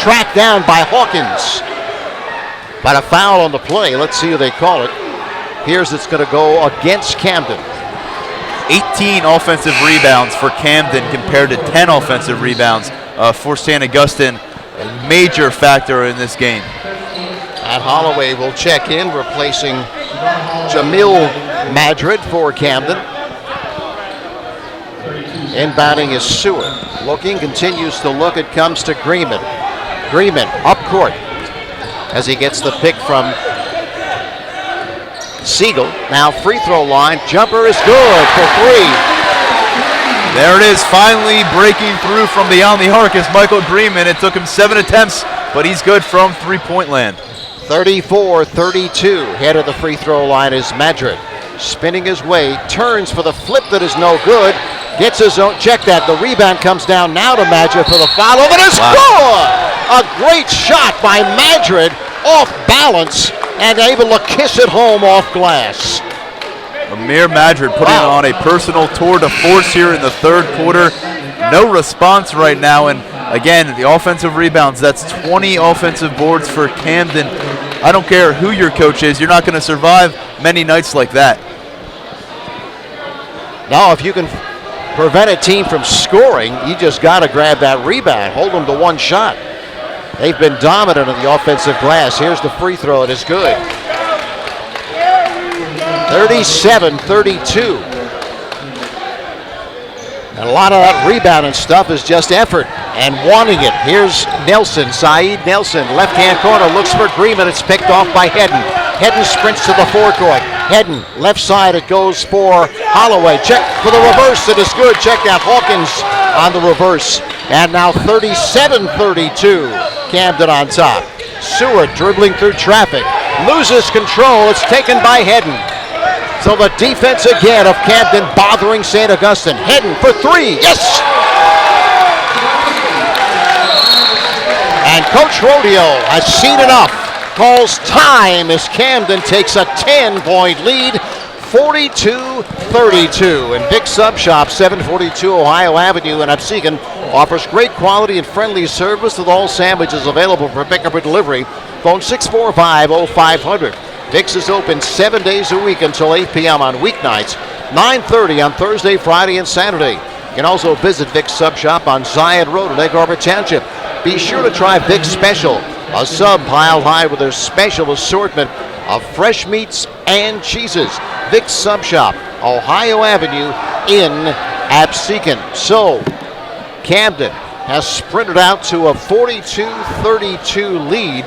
tracked down by Hawkins. But a foul on the play. Let's see who they call it. Here's it's going to go against Camden. 18 offensive rebounds for Camden compared to 10 offensive rebounds for St. Augustine. A major factor in this game. And Holloway will check in, replacing Jamil Madrid for Camden. Inbounding is Seward. Looking, continues to look. It comes to Greenman. Greenman up court as he gets the pick from Siegel. Now free throw line. Jumper is good for 3. There it is, finally breaking through from beyond the arc is Michael Greenman. It took him 7 attempts but he's good from three-point land. 34-32. Head of the free throw line is Madrid. Spinning his way, turns for the flip that is no good. Gets his own, check that, the rebound comes down now to Madrid for the foul over the score! A great shot by Madrid, off balance, and able to kiss it home off glass. Amir Madrid putting on a personal tour de force here in the third quarter. No response right now, and again, the offensive rebounds, that's 20 offensive boards for Camden. I don't care who your coach is, you're not going to survive many nights like that. Now, if you can prevent a team from scoring, you just got to grab that rebound, hold them to one shot. They've been dominant on the offensive glass. Here's the free throw, it is good. 37-32. And a lot of that rebounding stuff is just effort and wanting it. Here's Nelson, Saeed Nelson, left-hand corner, looks for Greenman. It's picked off by Hedden. Hedden sprints to the forecourt. Hedden, left side, it goes for Holloway. Check for the reverse, it is good. Check out Hawkins on the reverse. And now 37-32, Camden on top. Seward dribbling through traffic, loses control, it's taken by Hedden. So the defense again of Camden bothering St. Augustine. Hedden for three, yes! And Coach Rodeo has seen enough. Calls time as Camden takes a 10-point lead, 42-32. And Vic Sub Shop, 742 Ohio Avenue in Absecon, offers great quality and friendly service with all sandwiches available for pickup or delivery. Phone 645-0500. Vic's is open 7 days a week until 8 p.m. on weeknights, 9:30 on Thursday, Friday, and Saturday. You can also visit Vic's Sub Shop on Zion Road in Egg Harbor Township. Be sure to try Vic's Special, a sub piled high with their special assortment of fresh meats and cheeses. Vic's Sub Shop, Ohio Avenue in Absecon. So, Camden has sprinted out to a 42-32 lead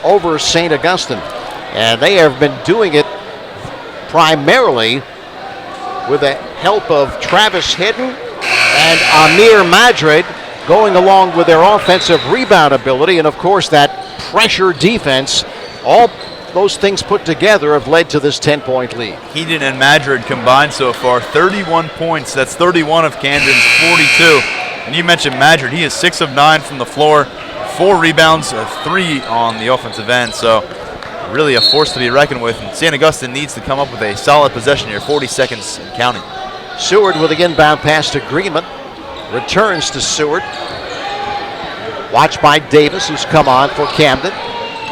over St. Augustine. And they have been doing it primarily with the help of Travis Hedden and Amir Madrid going along with their offensive rebound ability. And, of course, that pressure defense. All those things put together have led to this 10-point lead. Hedden and Madrid combined so far, 31 points. That's 31 of Camden's 42. And you mentioned Madrid. He is 6 of 9 from the floor, 4 rebounds, 3 on the offensive end. So really a force to be reckoned with, and St. Augustine needs to come up with a solid possession here, 40 seconds and counting. Seward with the inbound pass to Greenman, returns to Seward. Watched by Davis, who's come on for Camden.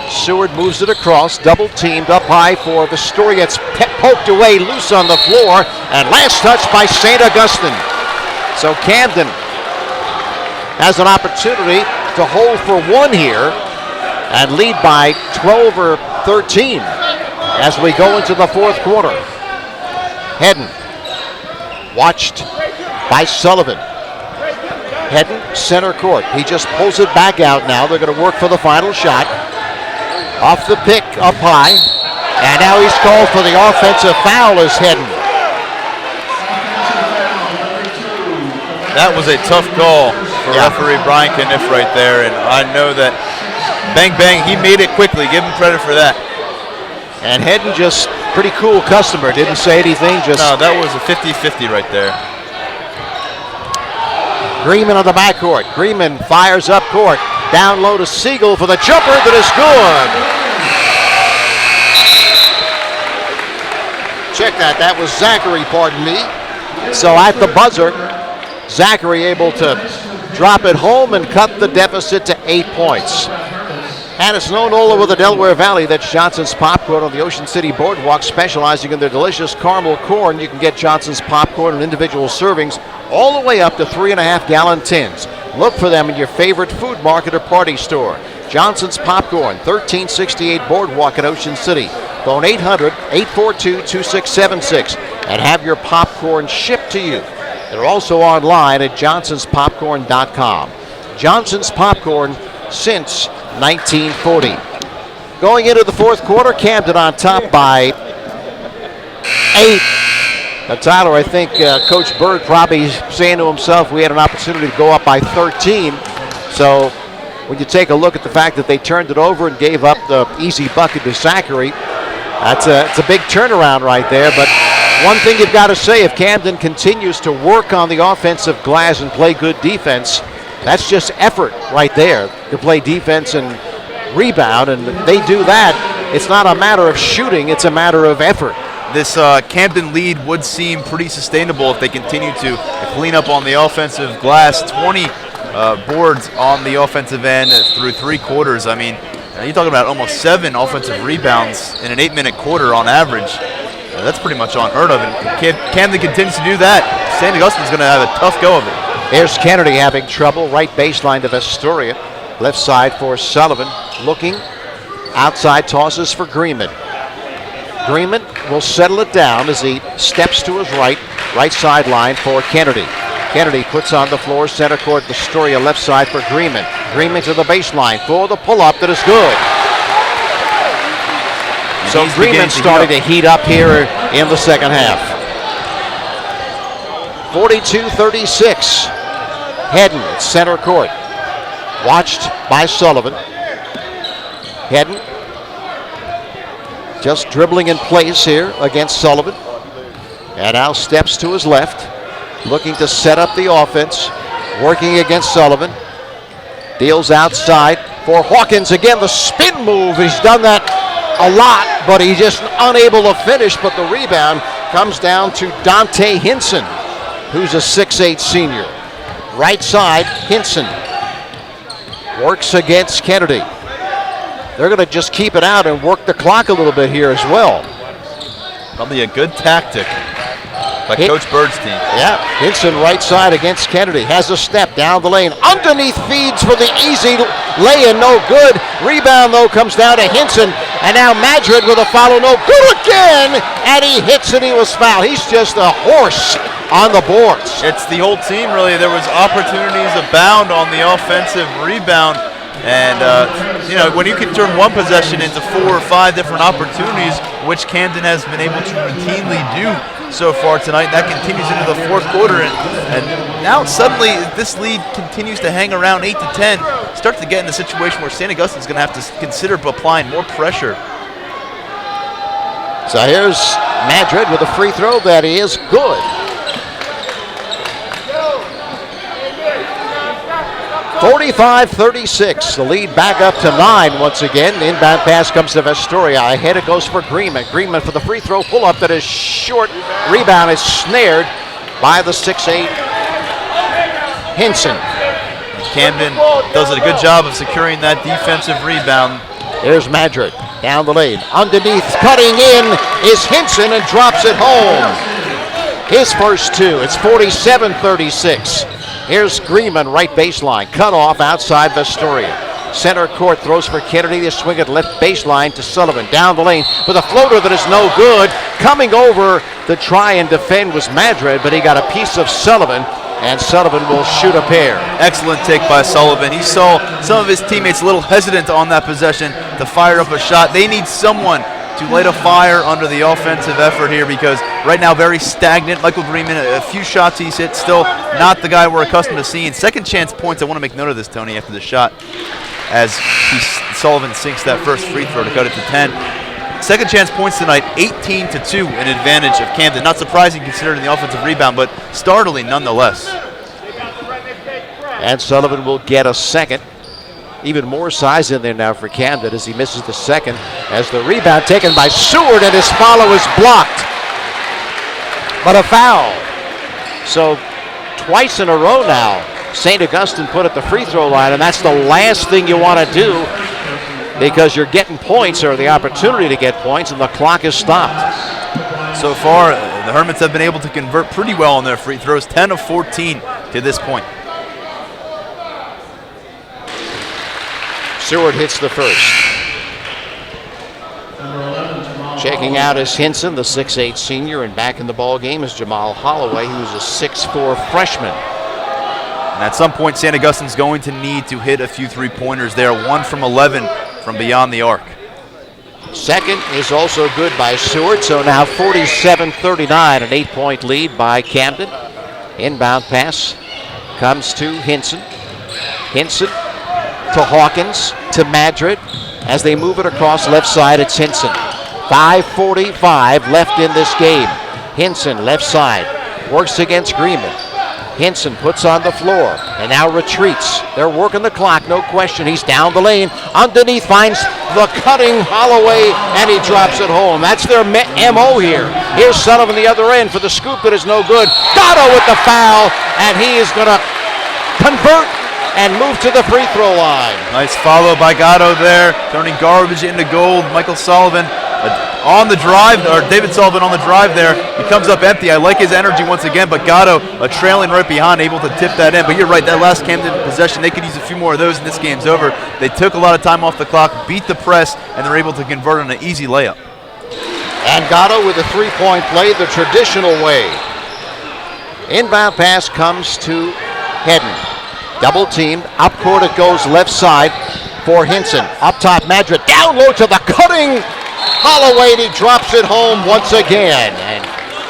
Seward moves it across, double teamed up high for Vistoria. It's poked away, loose on the floor, and last touch by St. Augustine. So Camden has an opportunity to hold for one here and lead by 12 or 13 as we go into the fourth quarter. Hedden, watched by Sullivan. Hedden, center court. He just pulls it back out now. They're going to work for the final shot. Off the pick, up high. And now he's called for the offensive foul as Hedden. That was a tough call for referee Brian Kniff right there, and I know that bang, bang, he made it quickly. Give him credit for that. And Hedden just pretty cool customer. Didn't say anything. Just no, that was a 50-50 right there. Greenman on the backcourt. Greenman fires up court. Down low to Siegel for the jumper that is good. Check that. That was Zachary, pardon me. So at the buzzer, Zachary able to drop it home and cut the deficit to 8 points. And it's known all over the Delaware Valley. That's Johnson's Popcorn on the Ocean City Boardwalk, specializing in their delicious caramel corn. You can get Johnson's Popcorn in individual servings all the way up to 3.5-gallon tins. Look for them in your favorite food market or party store. Johnson's Popcorn, 1368 Boardwalk in Ocean City. Phone 800-842-2676 and have your popcorn shipped to you. They're also online at johnsonspopcorn.com. Johnson's Popcorn since 1940. Going into the fourth quarter, Camden on top by 8. Now, Tyler, I think Coach Bird probably saying to himself, we had an opportunity to go up by 13. So when you take a look at the fact that they turned it over and gave up the easy bucket to Zachary, it's a big turnaround right there. But one thing you've got to say, if Camden continues to work on the offensive glass and play good defense, that's just effort right there to play defense and rebound, and they do that. It's not a matter of shooting, it's a matter of effort. This Camden lead would seem pretty sustainable if they continue to clean up on the offensive glass. 20 boards on the offensive end through 3 quarters. I mean, you're talking about almost 7 offensive rebounds in an 8-minute quarter on average. That's pretty much unheard of. And Camden continues to do that, St. Augustine's going to have a tough go of it. Here's Kennedy having trouble. Right baseline to Vestoria. Left side for Sullivan. Looking. Outside tosses for Greenman. Greenman will settle it down as he steps to his right. Right sideline for Kennedy. Kennedy puts on the floor. Center court. Vestoria left side for Greenman. Greenman to the baseline for the pull-up that is good. So Greenman starting to heat up here in the second half. 42-36. Hedden at center court. Watched by Sullivan. Hedden just dribbling in place here against Sullivan. And now steps to his left. Looking to set up the offense. Working against Sullivan. Deals outside for Hawkins. Again, the spin move. He's done that a lot, but he's just unable to finish. But the rebound comes down to Dante Hinson, who's a 6'8 senior. Right side, Hinson works against Kennedy. They're going to just keep it out and work the clock a little bit here as well. Probably a good tactic by Coach Bird's team. Yeah, Hinson right side against Kennedy. Has a step down the lane. Underneath feeds for the easy lay-in, no good. Rebound, though, comes down to Hinson. And now Madrid with a follow, no good again. And he hits and he was fouled. He's just a horse on the boards. It's the whole team, really. There was opportunities abound on the offensive rebound. And, when you can turn one possession into 4 or 5 different opportunities, which Camden has been able to routinely do so far tonight, that continues into the 4th quarter. And now suddenly this lead continues to hang around 8 to 10. Starts to get in a situation where St. Augustine's going to have to consider applying more pressure. So here's Madrid with a free throw that is good. 45-36, the lead back up to 9 once again. The inbound pass comes to Vestoria. Ahead it goes for Greenman. Greenman for the free throw pull-up that is short. Rebound is snared by the 6'8 Hinson. Camden does a good job of securing that defensive rebound. Here's Madrid down the lane. Underneath, cutting in is Hinson and drops it home. His first 2. It's 47-36. Here's Greenman, right baseline. Cut off outside Vestoria. Center court throws for Kennedy. They swing it left baseline to Sullivan. Down the lane with a floater that is no good. Coming over to try and defend was Madrid, but he got a piece of Sullivan, and Sullivan will shoot a pair. Excellent take by Sullivan. He saw some of his teammates a little hesitant on that possession to fire up a shot. They need someone to light a fire under the offensive effort here, because right now very stagnant. Michael Greenman, a few shots he's hit, still not the guy we're accustomed to seeing. Second chance points, I want to make note of this, Tony, after the shot, as Sullivan sinks that first free throw to cut it to 10. Second chance points tonight, 18-2, an advantage of Camden. Not surprising considering the offensive rebound, but startling nonetheless. And Sullivan will get a second. Even more size in there now for Camden as he misses the second, as the rebound taken by Seward and his follow is blocked. But a foul. So twice in a row now, St. Augustine put at the free throw line, and that's the last thing you want to do, because you're getting points, or the opportunity to get points, and the clock is stopped. So far, the Hermits have been able to convert pretty well on their free throws, 10 of 14 to this point. Seward hits the first. Checking out is Hinson, the 6'8 senior, and back in the ball game is Jamal Holloway, who's a 6'4 freshman. And at some point, St. Augustine's going to need to hit a few three-pointers there, 1 from 11 from beyond the arc. Second is also good by Seward, so now 47-39, an 8-point lead by Camden. Inbound pass comes to Hinson. Hinson to Hawkins, to Madrid. As they move it across left side, it's Hinson. 5:45 left in this game. Hinson, left side, works against Greenman. Hinson puts on the floor and now retreats. They're working the clock, no question. He's down the lane. Underneath finds the cutting Holloway, and he drops it home. That's their MO here. Here's Sullivan the other end for the scoop that is no good. Gatto with the foul, and he is going to convert and move to the free throw line. Nice follow by Gatto there, turning garbage into gold. Michael Sullivan on the drive, or David Sullivan on the drive there. He comes up empty. I like his energy once again, but Gatto trailing right behind, able to tip that in. But you're right, that last Camden possession, they could use a few more of those, and this game's over. They took a lot of time off the clock, beat the press, and they're able to convert on an easy layup. And Gatto with a three-point play the traditional way. Inbound pass comes to Hedden. Double teamed, up court it goes left side for Hinson. Up top, Madrid, down low to the cutting Holloway, and he drops it home once again. And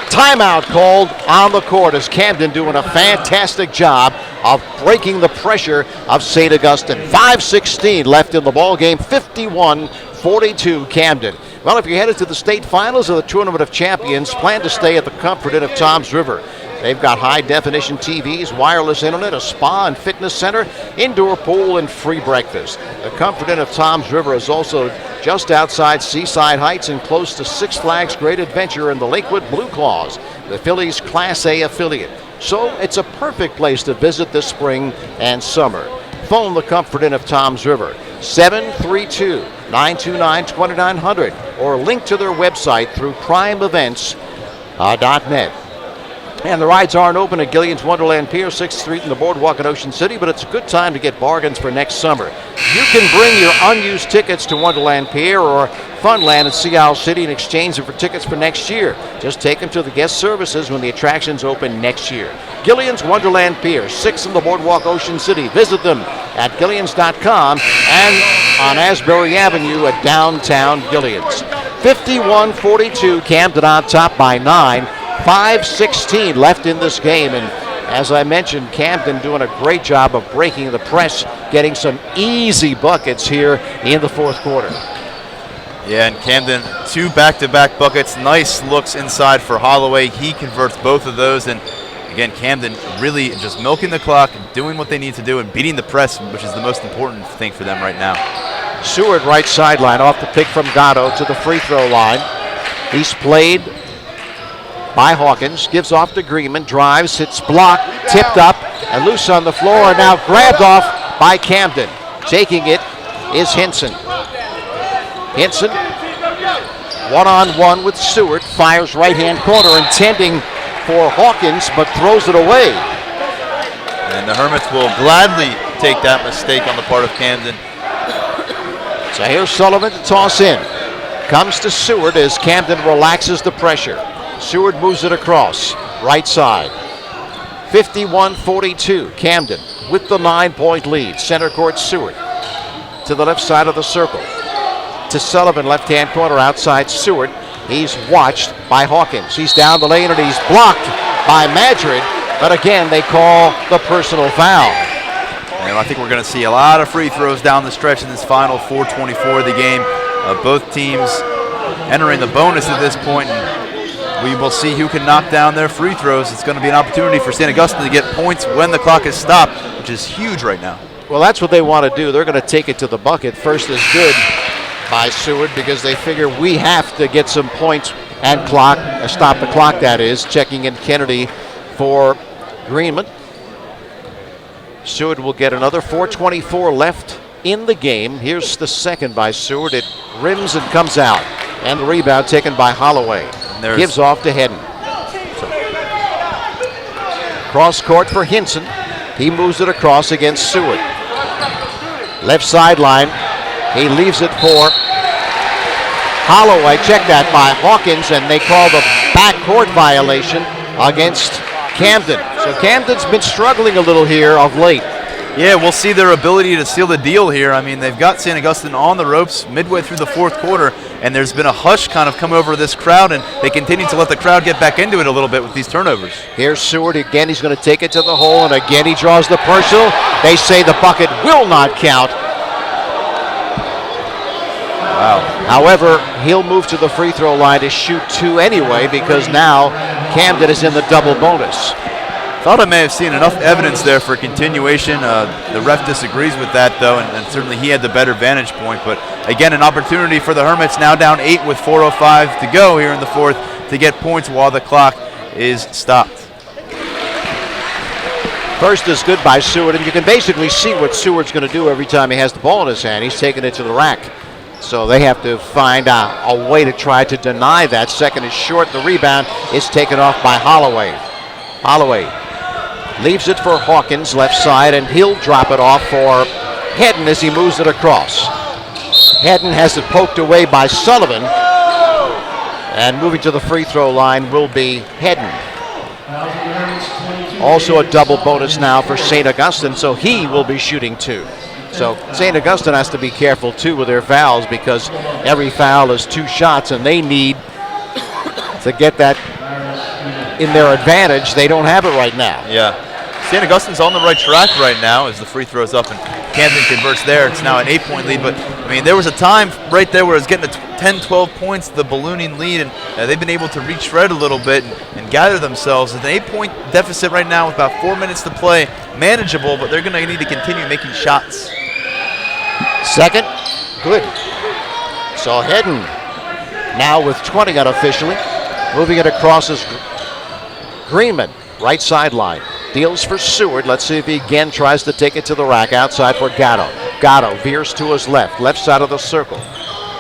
timeout called on the court as Camden doing a fantastic job of breaking the pressure of St. Augustine. 5:16 left in the ball game, 51-42 Camden. Well, if you're headed to the state finals of the Tournament of Champions, plan to stay at the Comfort Inn of Toms River. They've got high-definition TVs, wireless internet, a spa and fitness center, indoor pool, and free breakfast. The Comfort Inn of Toms River is also just outside Seaside Heights and close to Six Flags Great Adventure and the Lakewood Blue Claws, the Phillies' Class A affiliate. So it's a perfect place to visit this spring and summer. Phone the Comfort Inn of Toms River, 732-929-2900, or link to their website through primeevents.net. And the rides aren't open at Gillian's Wonderland Pier, 6th Street in the Boardwalk in Ocean City, but it's a good time to get bargains for next summer. You can bring your unused tickets to Wonderland Pier or Funland at Sea Isle City and exchange them for tickets for next year. Just take them to the guest services when the attractions open next year. Gillian's Wonderland Pier, 6th in the Boardwalk, Ocean City. Visit them at Gillians.com and on Asbury Avenue at downtown Gillians. 51-42, Camden on top by 9. 5:16 left in this game, and as I mentioned, Camden doing a great job of breaking the press, getting some easy buckets here in the fourth quarter. Yeah, and Camden, 2 back-to-back buckets. Nice looks inside for Holloway. He converts both of those, and again, Camden really just milking the clock, doing what they need to do, and beating the press, which is the most important thing for them right now. Seward right sideline off the pick from Gatto to the free throw line. He's played by Hawkins, gives off to Greenman, drives, hits blocked, tipped up, and loose on the floor, and now grabbed off by Camden. Taking it is Hinson. Hinson, one-on-one with Seward, fires right-hand corner, intending for Hawkins, but throws it away. And the Hermits will gladly take that mistake on the part of Camden. So here's Sullivan to toss in. Comes to Seward as Camden relaxes the pressure. Seward moves it across, right side. 51-42, Camden with the 9-point lead. Center court, Seward to the left side of the circle. To Sullivan, left-hand corner, outside Seward. He's watched by Hawkins. He's down the lane and he's blocked by Madrid, but again, they call the personal foul. And I think we're going to see a lot of free throws down the stretch in this final 4:24 of the game. Both teams entering the bonus at this point. We will see who can knock down their free throws. It's going to be an opportunity for St. Augustine to get points when the clock is stopped, which is huge right now. Well, that's what they want to do. They're going to take it to the bucket. First is good by Seward because they figure we have to get some points and clock, stop the clock, that is. Checking in Kennedy for Greenman. Seward will get another 4:24 left in the game. Here's the second by Seward. It rims and comes out. And the rebound taken by Holloway. Gives off to Hedden. Cross court for Hinson. He moves it across against Seward. Left sideline. He leaves it for Holloway. Check that by Hawkins, and they call the backcourt violation against Camden. So Camden's been struggling a little here of late. Yeah, we'll see their ability to seal the deal here. I mean, they've got St. Augustine on the ropes midway through the fourth quarter, and there's been a hush kind of come over this crowd, and they continue to let the crowd get back into it a little bit with these turnovers. Here's Seward again. He's going to take it to the hole, and again he draws the personal. They say the bucket will not count, Wow. However, he'll move to the free throw line to shoot 2 anyway because now Camden is in the double bonus. Thought I may have seen enough evidence there for continuation. The ref disagrees with that, though, and certainly he had the better vantage point. But again, an opportunity for the Hermits, now down 8 with 4:05 to go here in the fourth, to get points while the clock is stopped. First is good by Seward, and you can basically see what Seward's going to do every time he has the ball in his hand. He's taking it to the rack. So they have to find a way to try to deny that. Second is short. The rebound is taken off by Holloway. Holloway leaves it for Hawkins, left side, and he'll drop it off for Hedden as he moves it across. Hedden has it poked away by Sullivan. And moving to the free throw line will be Hedden. Also a double bonus now for St. Augustine, so he will be shooting 2. So St. Augustine has to be careful too with their fouls because every foul is 2 shots and they need to get that in their advantage. They don't have it right now. Yeah. St. Augustine's on the right track right now as the free throw's up and Camden converts there. It's now an 8-point lead, but I mean, there was a time right there where it was getting to 10, 12 points, the ballooning lead, and they've been able to retread a little bit and gather themselves. It's an 8-point deficit right now with about 4 minutes to play. Manageable, but they're going to need to continue making shots. Second, good. So Hedden now with 20 unofficially. Moving it across is Greenman, right sideline. Deals for Seward. Let's see if he again tries to take it to the rack. Outside for Gatto. Gatto veers to his left side of the circle.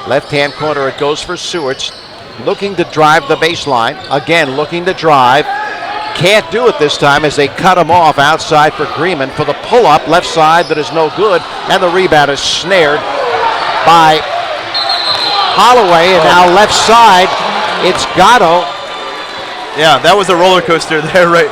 Left-hand corner, it goes for Seward. Looking to drive the baseline. Again, looking to drive. Can't do it this time as they cut him off outside for Greenman for the pull-up. Left side that is no good. And the rebound is snared by Holloway. And now left side, it's Gatto. Yeah, that was a roller coaster there, right?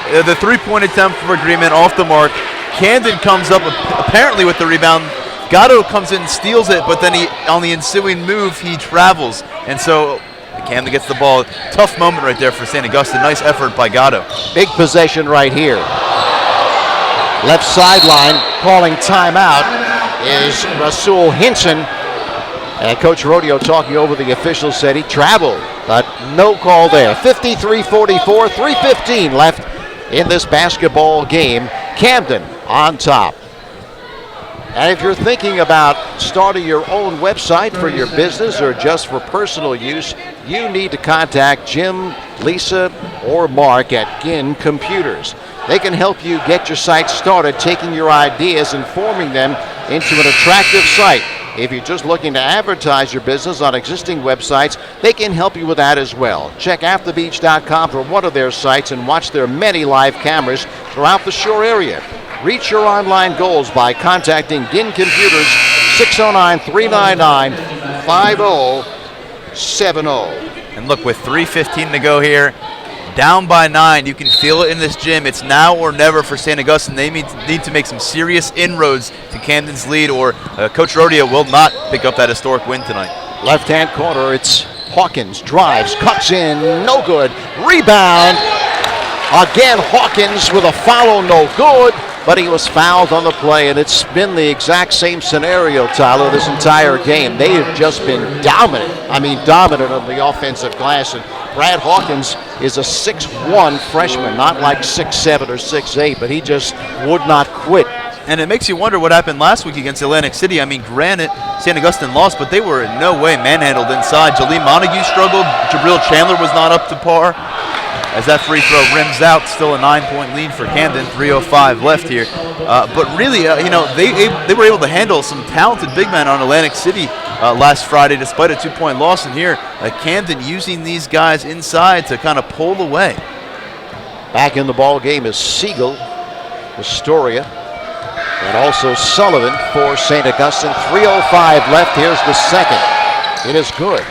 The 3-point attempt for Greenman off the mark. Camden comes up apparently with the rebound. Gatto comes in, steals it, but then on the ensuing move, he travels. And so Camden gets the ball. Tough moment right there for St. Augustine. Nice effort by Gatto. Big possession right here. Left sideline calling timeout is Rasul Hinson. And Coach Rodeo talking over the officials said he traveled, but no call there. 53-44, 3:15 left in this basketball game. Camden on top. And if you're thinking about starting your own website for your business or just for personal use, you need to contact Jim, Lisa, or Mark at Ginn Computers. They can help you get your site started, taking your ideas and forming them into an attractive site. If you're just looking to advertise your business on existing websites, they can help you with that as well. Check afterbeach.com for one of their sites and watch their many live cameras throughout the shore area. Reach your online goals by contacting Ginn Computers 609-399-5070. And look, with 3:15 to go here, down by 9, you can feel it in this gym. It's now or never for St. Augustine. They need to make some serious inroads to Camden's lead, or Coach Rodeo will not pick up that historic win tonight. Left-hand corner, it's Hawkins. Drives, cuts in, no good. Rebound. Again, Hawkins with a follow, no good. But he was fouled on the play, and it's been the exact same scenario, Tyler, this entire game. They have just been dominant. I mean, dominant on the offensive glass. And Brad Hawkins is a 6'1 freshman, not like 6'7 or 6'8, but he just would not quit. And it makes you wonder what happened last week against Atlantic City. I mean, granted, St. Augustine lost, but they were in no way manhandled inside. Jaleem Montague struggled. Jabril Chandler was not up to par. As that free throw rims out, still a 9-point lead for Camden, 3:05 left here. But really, they were able to handle some talented big men on Atlantic City last Friday, despite a 2-point loss. And here, Camden using these guys inside to kind of pull away. Back in the ball game is Siegel, Astoria, and also Sullivan for St. Augustine. 3:05 left. Here's the second. It is good.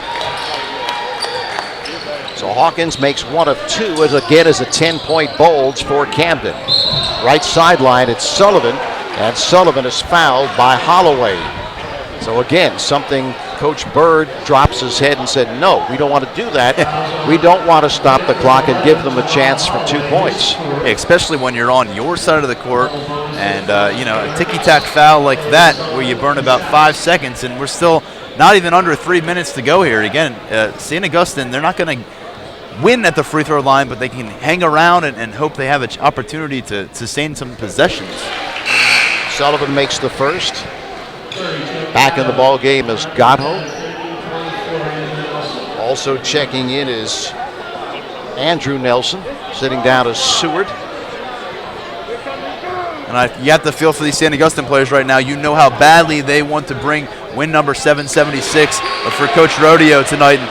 So Hawkins makes 1 of 2, as again is a 10-point bulge for Camden. Right sideline, it's Sullivan, and Sullivan is fouled by Holloway. So again, something Coach Bird drops his head and said, no, we don't want to do that. We don't want to stop the clock and give them a chance for 2 points. Especially when you're on your side of the court and, a ticky-tack foul like that where you burn about 5 seconds and we're still not even under 3 minutes to go here. Again, St. Augustine, they're not going to win at the free throw line, but they can hang around and hope they have an opportunity to sustain some possessions. Sullivan makes the first. Back in the ball game is Gatto. Also checking in is Andrew Nelson. Sitting down is Seward. And you have to feel for these St. Augustine players right now. You know how badly they want to bring win number 776 for Coach Rodeo tonight.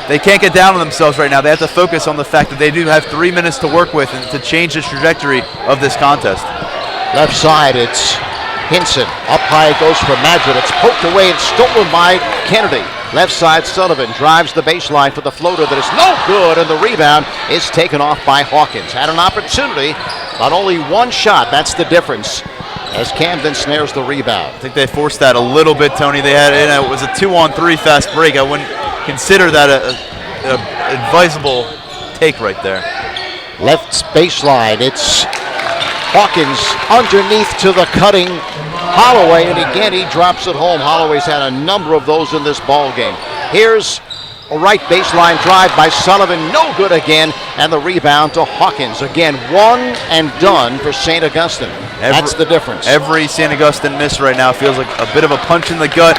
They can't get down on themselves right now. They have to focus on the fact that they do have 3 minutes to work with and to change the trajectory of this contest. Left side, it's Hinson. Up high it goes for Madrid. It's poked away and stolen by Kennedy. Left side, Sullivan drives the baseline for the floater that is no good, and the rebound is taken off by Hawkins. Had an opportunity, but only one shot. That's the difference as Camden snares the rebound. I think they forced that a little bit, Tony. They had it was a 2-on-3 fast break. I wouldn't consider that a advisable take right there. Left baseline, it's Hawkins underneath to the cutting Holloway, and again he drops it home. Holloway's had a number of those in this ball game. Here's a right baseline drive by Sullivan, no good again, and the rebound to Hawkins. Again, one and done for St. Augustine. That's the difference. Every St. Augustine miss right now feels like a bit of a punch in the gut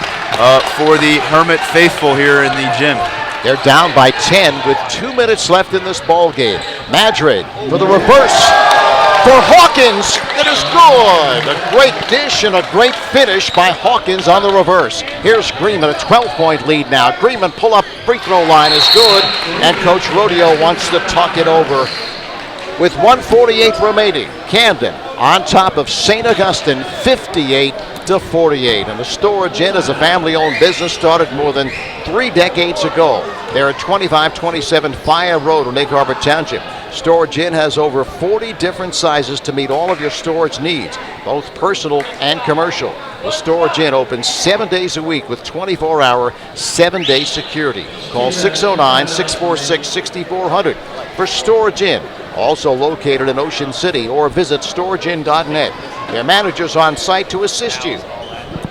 for the Hermit faithful here in the gym. They're down by 10 with 2 minutes left in this ball game. Madrid for the reverse for Hawkins. It is good. A great dish and a great finish by Hawkins on the reverse. Here's Greenman, a 12-point lead now. Greenman pull-up free throw line is good, and Coach Rodeo wants to talk it over. With 1:48 remaining, Camden on top of St. Augustine, 58-48. And the Storage Inn is a family-owned business started more than 3 decades ago. They're at 2527 Fire Road in Egg Harbor Township. Storage Inn has over 40 different sizes to meet all of your storage needs, both personal and commercial. The Storage Inn opens 7 days a week with 24-hour, 7-day security. Call 609-646-6400 for Storage Inn. Also located in Ocean City, or visit storageinn.net. Their managers on site to assist you.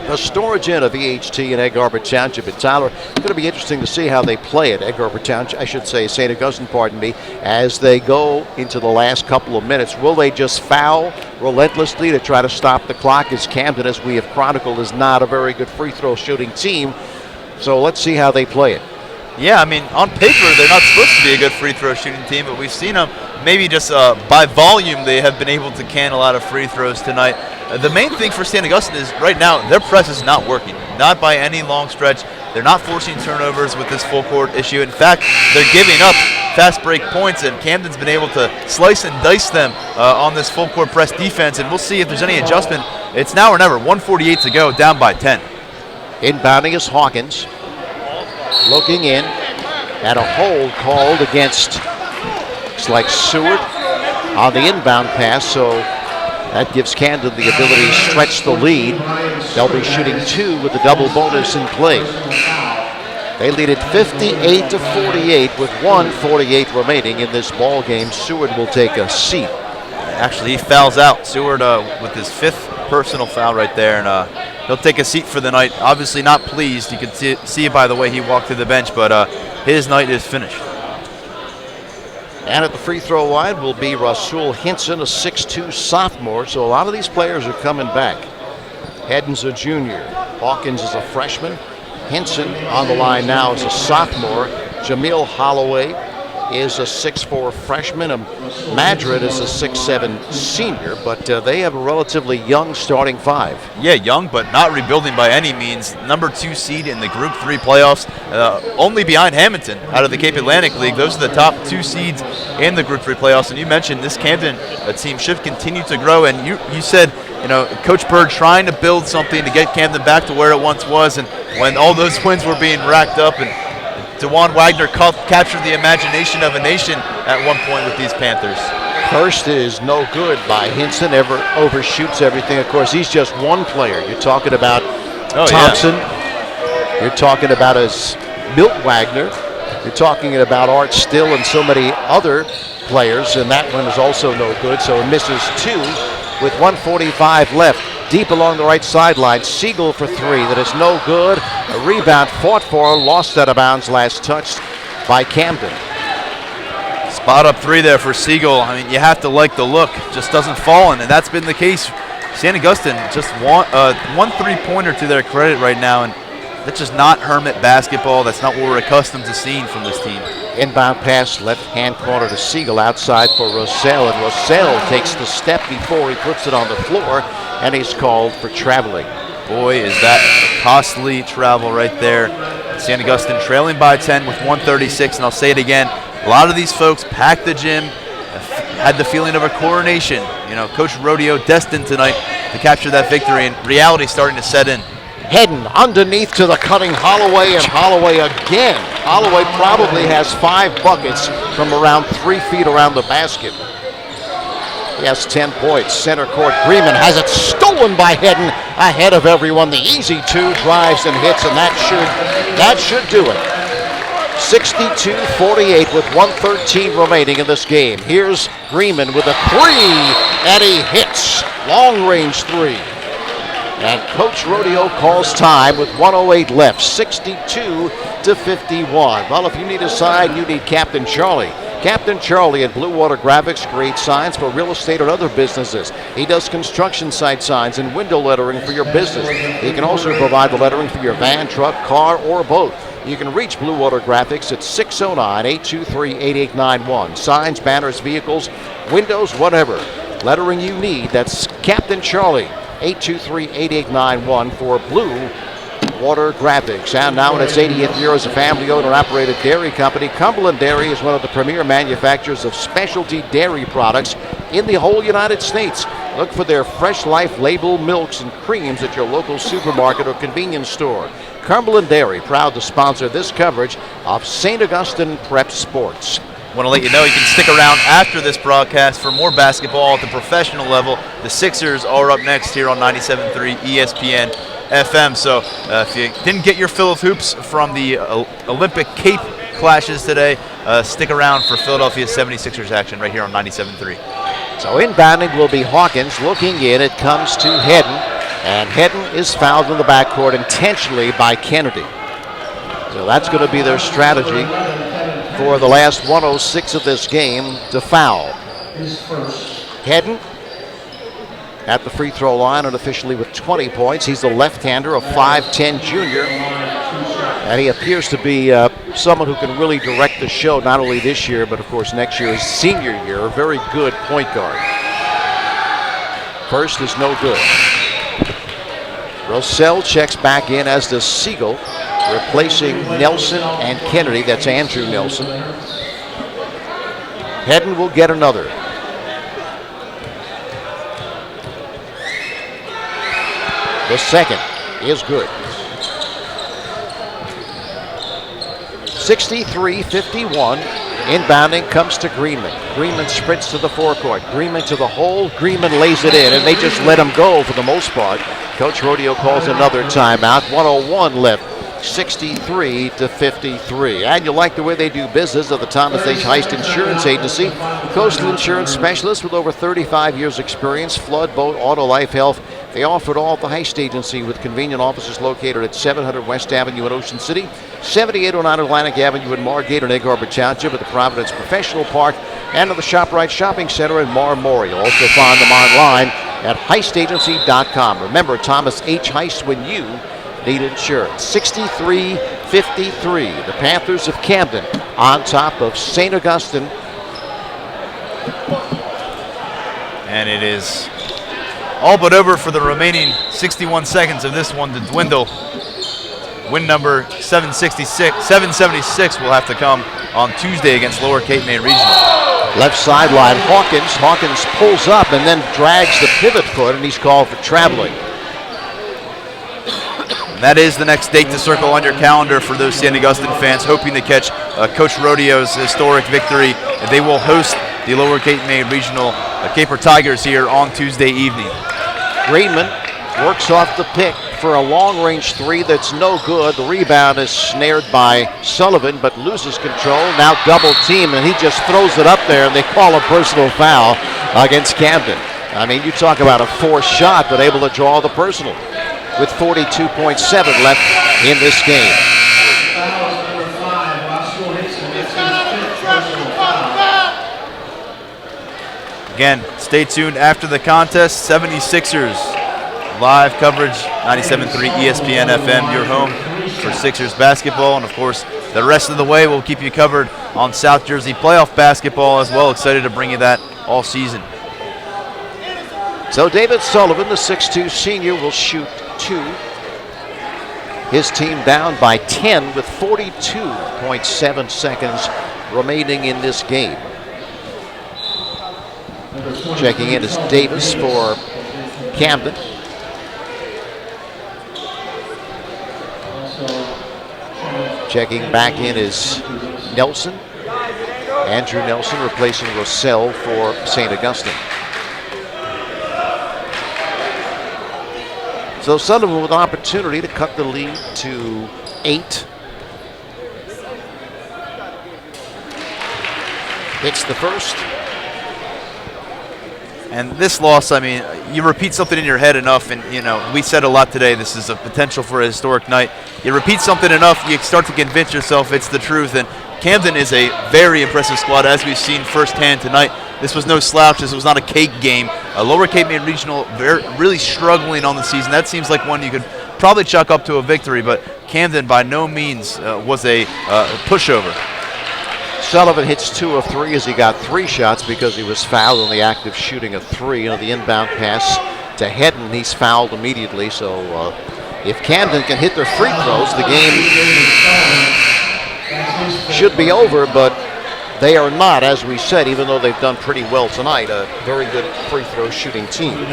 The Storage Inn of EHT in Egg Harbor Township in Tyler. It's going to be interesting to see how they play at Egg Harbor Township, I should say St. Augustine, pardon me, as they go into the last couple of minutes. Will they just foul relentlessly to try to stop the clock? As Camden, as we have chronicled, is not a very good free throw shooting team. So let's see how they play it. Yeah, I mean, on paper, they're not supposed to be a good free throw shooting team, but we've seen them maybe just by volume, they have been able to can a lot of free throws tonight. The main thing for St. Augustine is right now, their press is not working, not by any long stretch. They're not forcing turnovers with this full court issue. In fact, they're giving up fast break points, and Camden's been able to slice and dice them on this full court press defense, and we'll see if there's any adjustment. It's now or never, 1:48 to go, down by 10. Inbounding is Hawkins. Looking in, and a hold called against, looks like Seward on the inbound pass, so that gives Camden the ability to stretch the lead. They'll be shooting 2 with the double bonus in play. They lead it 58-48 with 1:48 remaining in this ball game. Seward will take a seat. Actually, he fouls out. Seward with his 5th personal foul right there, and he'll take a seat for the night. Obviously not pleased. You can see it by the way he walked to the bench, but his night is finished. And at the free throw line will be Rasul Hinson, a 6'2 sophomore. So a lot of these players are coming back. Hedden's a junior. Hawkins is a freshman. Hinson on the line now is a sophomore. Jameel Holloway is a 6'4 freshman. Madrid is a 6'7 senior, but they have a relatively young starting 5. Yeah, young, but not rebuilding by any means. Number 2 seed in the Group 3 playoffs, only behind Hamilton out of the Cape Atlantic League. Those are the top 2 seeds in the Group 3 playoffs. And you mentioned this Camden team should continue to grow. And you said, you know, Coach Bird trying to build something to get Camden back to where it once was. And when all those wins were being racked up, and DeJuan Wagner captured the imagination of a nation at one point with these Panthers. First is no good by Hinson, overshoots everything. Of course, he's just one player. You're talking about Thompson. Yeah. You're talking about Milt Wagner. You're talking about Art Still and so many other players, and that one is also no good. So it misses 2 with 1:45 left. deep along the right sideline. Siegel for three. That is no good. A rebound fought for, lost out of bounds, last touched by Camden. Spot up three there for Siegel. I mean, you have to like the look. Just doesn't fall in, and that's been the case. St. Augustine just one three-pointer to their credit right now, and that's just not Hermit basketball. That's not what we're accustomed to seeing from this team. Inbound pass, left-hand corner to Siegel, outside for Rosell, and Rosell takes the step before he puts it on the floor, and he's called for traveling. Boy, is that costly travel right there. St. Augustine trailing by 10 with 1:36, and I'll say it again, a lot of these folks packed the gym, had the feeling of a coronation. You know, Coach Rodeo destined tonight to capture that victory, and reality starting to set in. Hedden underneath to the cutting Holloway, and Holloway again. Holloway probably has 5 buckets from around 3 feet around the basket. He has 10 points. Center court, Greenman has it stolen by Hedden ahead of everyone. The easy two, drives and hits, and that should do it. 62-48 with 1:13 remaining in this game. Here's Greenman with a three, and he hits. Long-range three. And Coach Rodeo calls time with 1:08 left, 62-51. Well, if you need a sign, you need Captain Charlie. Captain Charlie at Blue Water Graphics creates signs for real estate and other businesses. He does construction site signs and window lettering for your business. He can also provide the lettering for your van, truck, car, or boat. You can reach Blue Water Graphics at 609-823-8891. Signs, banners, vehicles, windows, whatever. Lettering you need, that's Captain Charlie. 823-8891 for Blue Water Graphics. And now in its 80th year as a family owner-operated dairy company, Cumberland Dairy is one of the premier manufacturers of specialty dairy products in the whole United States. Look for their Fresh Life label milks and creams at your local supermarket or convenience store. Cumberland Dairy, proud to sponsor this coverage of St. Augustine Prep Sports. Want to let you know you can stick around after this broadcast for more basketball at the professional level. The Sixers are up next here on 97.3 ESPN FM. So if you didn't get your fill of hoops from the Olympic Cape clashes today, stick around for Philadelphia 76ers action right here on 97.3. So inbounding will be Hawkins. Looking in, it comes to Hedden. And Hedden is fouled in the backcourt intentionally by Kennedy. So that's going to be their strategy for the last 1:06 of this game, to foul. Hedden at the free throw line, and officially with 20 points. He's the left-hander, a 5'10 junior. And he appears to be someone who can really direct the show, not only this year, but of course next year, his senior year. A very good point guard. First is no good. Rosell checks back in, as does Siegel, replacing Nelson and Kennedy. That's Andrew Nelson. Hedden will get another. The second is good. 63-51. Inbounding comes to Greenman. Greenman sprints to the forecourt. Greenman to the hole. Greenman lays it in, and they just let him go for the most part. Coach Rodeo calls another timeout. 1:01 left. 63-53. And you like the way they do business at the Thomas H. Heist Insurance Agency. Coastal insurance specialist with over 35 years experience, flood, boat, auto, life, health. They offer it all at the Heist Agency with convenient offices located at 700 West Avenue in Ocean City, 7809 Atlantic Avenue in Margate and Egg Harbor Township, at the Providence Professional Park, and at the ShopRite Shopping Center in Marmora. You'll also find them online at heistagency.com. Remember, Thomas H. Heist when you need insurance. 63-53. The Panthers of Camden on top of St. Augustine. And it is all but over for the remaining 61 seconds of this one to dwindle. Win number 776 will have to come on Tuesday against Lower Cape May Regional. Left sideline, Hawkins. Hawkins pulls up and then drags the pivot foot, and he's called for traveling. And that is the next date to circle on your calendar for those St. Augustine fans hoping to catch Coach Rodeo's historic victory. And they will host the Lower Cape May Regional Caper Tigers here on Tuesday evening. Greenman works off the pick for a long-range three that's no good. The rebound is snared by Sullivan, but loses control. Now double team, and he just throws it up there, and they call a personal foul against Camden. I mean, you talk about a forced shot, but able to draw the personal with 42.7 left in this game. Again, stay tuned after the contest. 76ers live coverage, 97.3 ESPN FM, your home for Sixers basketball. And of course, the rest of the way we'll keep you covered on South Jersey playoff basketball as well. Excited to bring you that all season. So David Sullivan, the 6'2 senior, will shoot 2. His team down by 10 with 42.7 seconds remaining in this game. Checking in is Davis for Camden. Checking back in is Nelson. Andrew Nelson replacing Rossell for St. Augustine. So Sullivan with an opportunity to cut the lead to 8. Hits the first. And this loss, I mean, you repeat something in your head enough, and, you know, we said a lot today, this is a potential for a historic night. You repeat something enough, you start to convince yourself it's the truth, and Camden is a very impressive squad, as we've seen firsthand tonight. This was no slouch. This was not a cake game. Lower Cape May Regional really struggling on the season. That seems like one you could probably chalk up to a victory, but Camden by no means was a pushover. Sullivan hits 2 of 3 as he got 3 shots because he was fouled on the act of shooting a 3. On the inbound pass to Hedden, he's fouled immediately. So if Camden can hit their free throws, the game should be over, but they are not, as we said, even though they've done pretty well tonight. A very good free throw shooting team.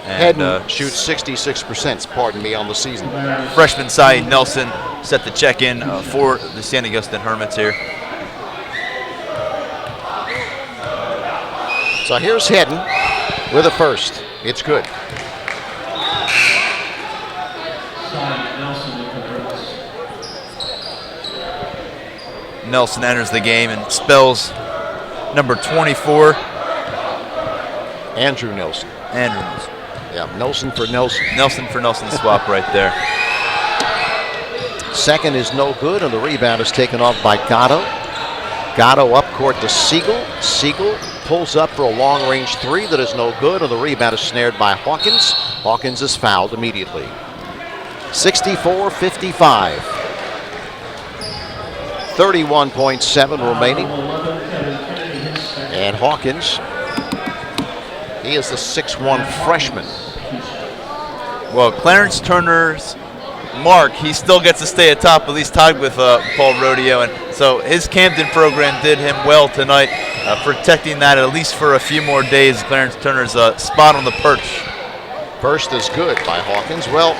Hedden shoots 66%, pardon me, on the season. Freshman Saeed Nelson set the check-in for the St. Augustine Hermits here. So here's Hedden with a first. It's good. Nelson enters the game and spells number 24. Andrew Nelson. Andrew Nelson. Yeah, Nelson for Nelson. Nelson for Nelson swap right there. Second is no good, and the rebound is taken off by Gatto. Gatto up court to Siegel. Siegel pulls up for a long-range 3 that is no good, and the rebound is snared by Hawkins. Hawkins is fouled immediately. 64-55. 31.7 remaining. And Hawkins, he is the 6'1 freshman. Well, Clarence Turner's mark, he still gets to stay atop, at least tied with Paul Rodeo, and so his Camden program did him well tonight, protecting that at least for a few more days. Clarence Turner's spot on the perch. First is good by Hawkins. Well,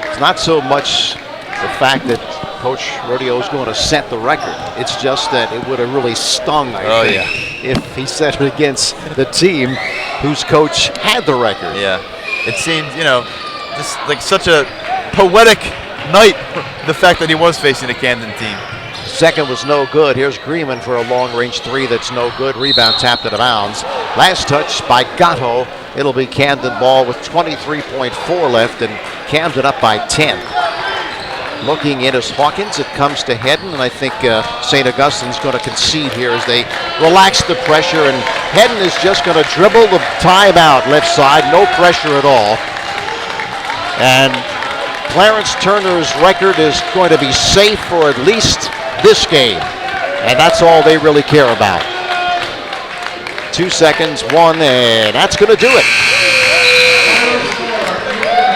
it's not so much the fact that Coach Rodeo is going to set the record. It's just that it would have really stung, I think, if he set it against the team whose coach had the record. Yeah, it seemed, you know, just like such a poetic night, the fact that he was facing a Camden team. Second was no good. Here's Greenman for a long-range 3 that's no good. Rebound tapped out of bounds. Last touch by Gatto. It'll be Camden ball with 23.4 left, and Camden up by 10. Looking in is Hawkins. It comes to Hedden, and I think St. Augustine's going to concede here as they relax the pressure, and Hedden is just going to dribble the timeout left side. No pressure at all. And Clarence Turner's record is going to be safe for at least this game, and that's all they really care about. 2 seconds, 1, and that's going to do it.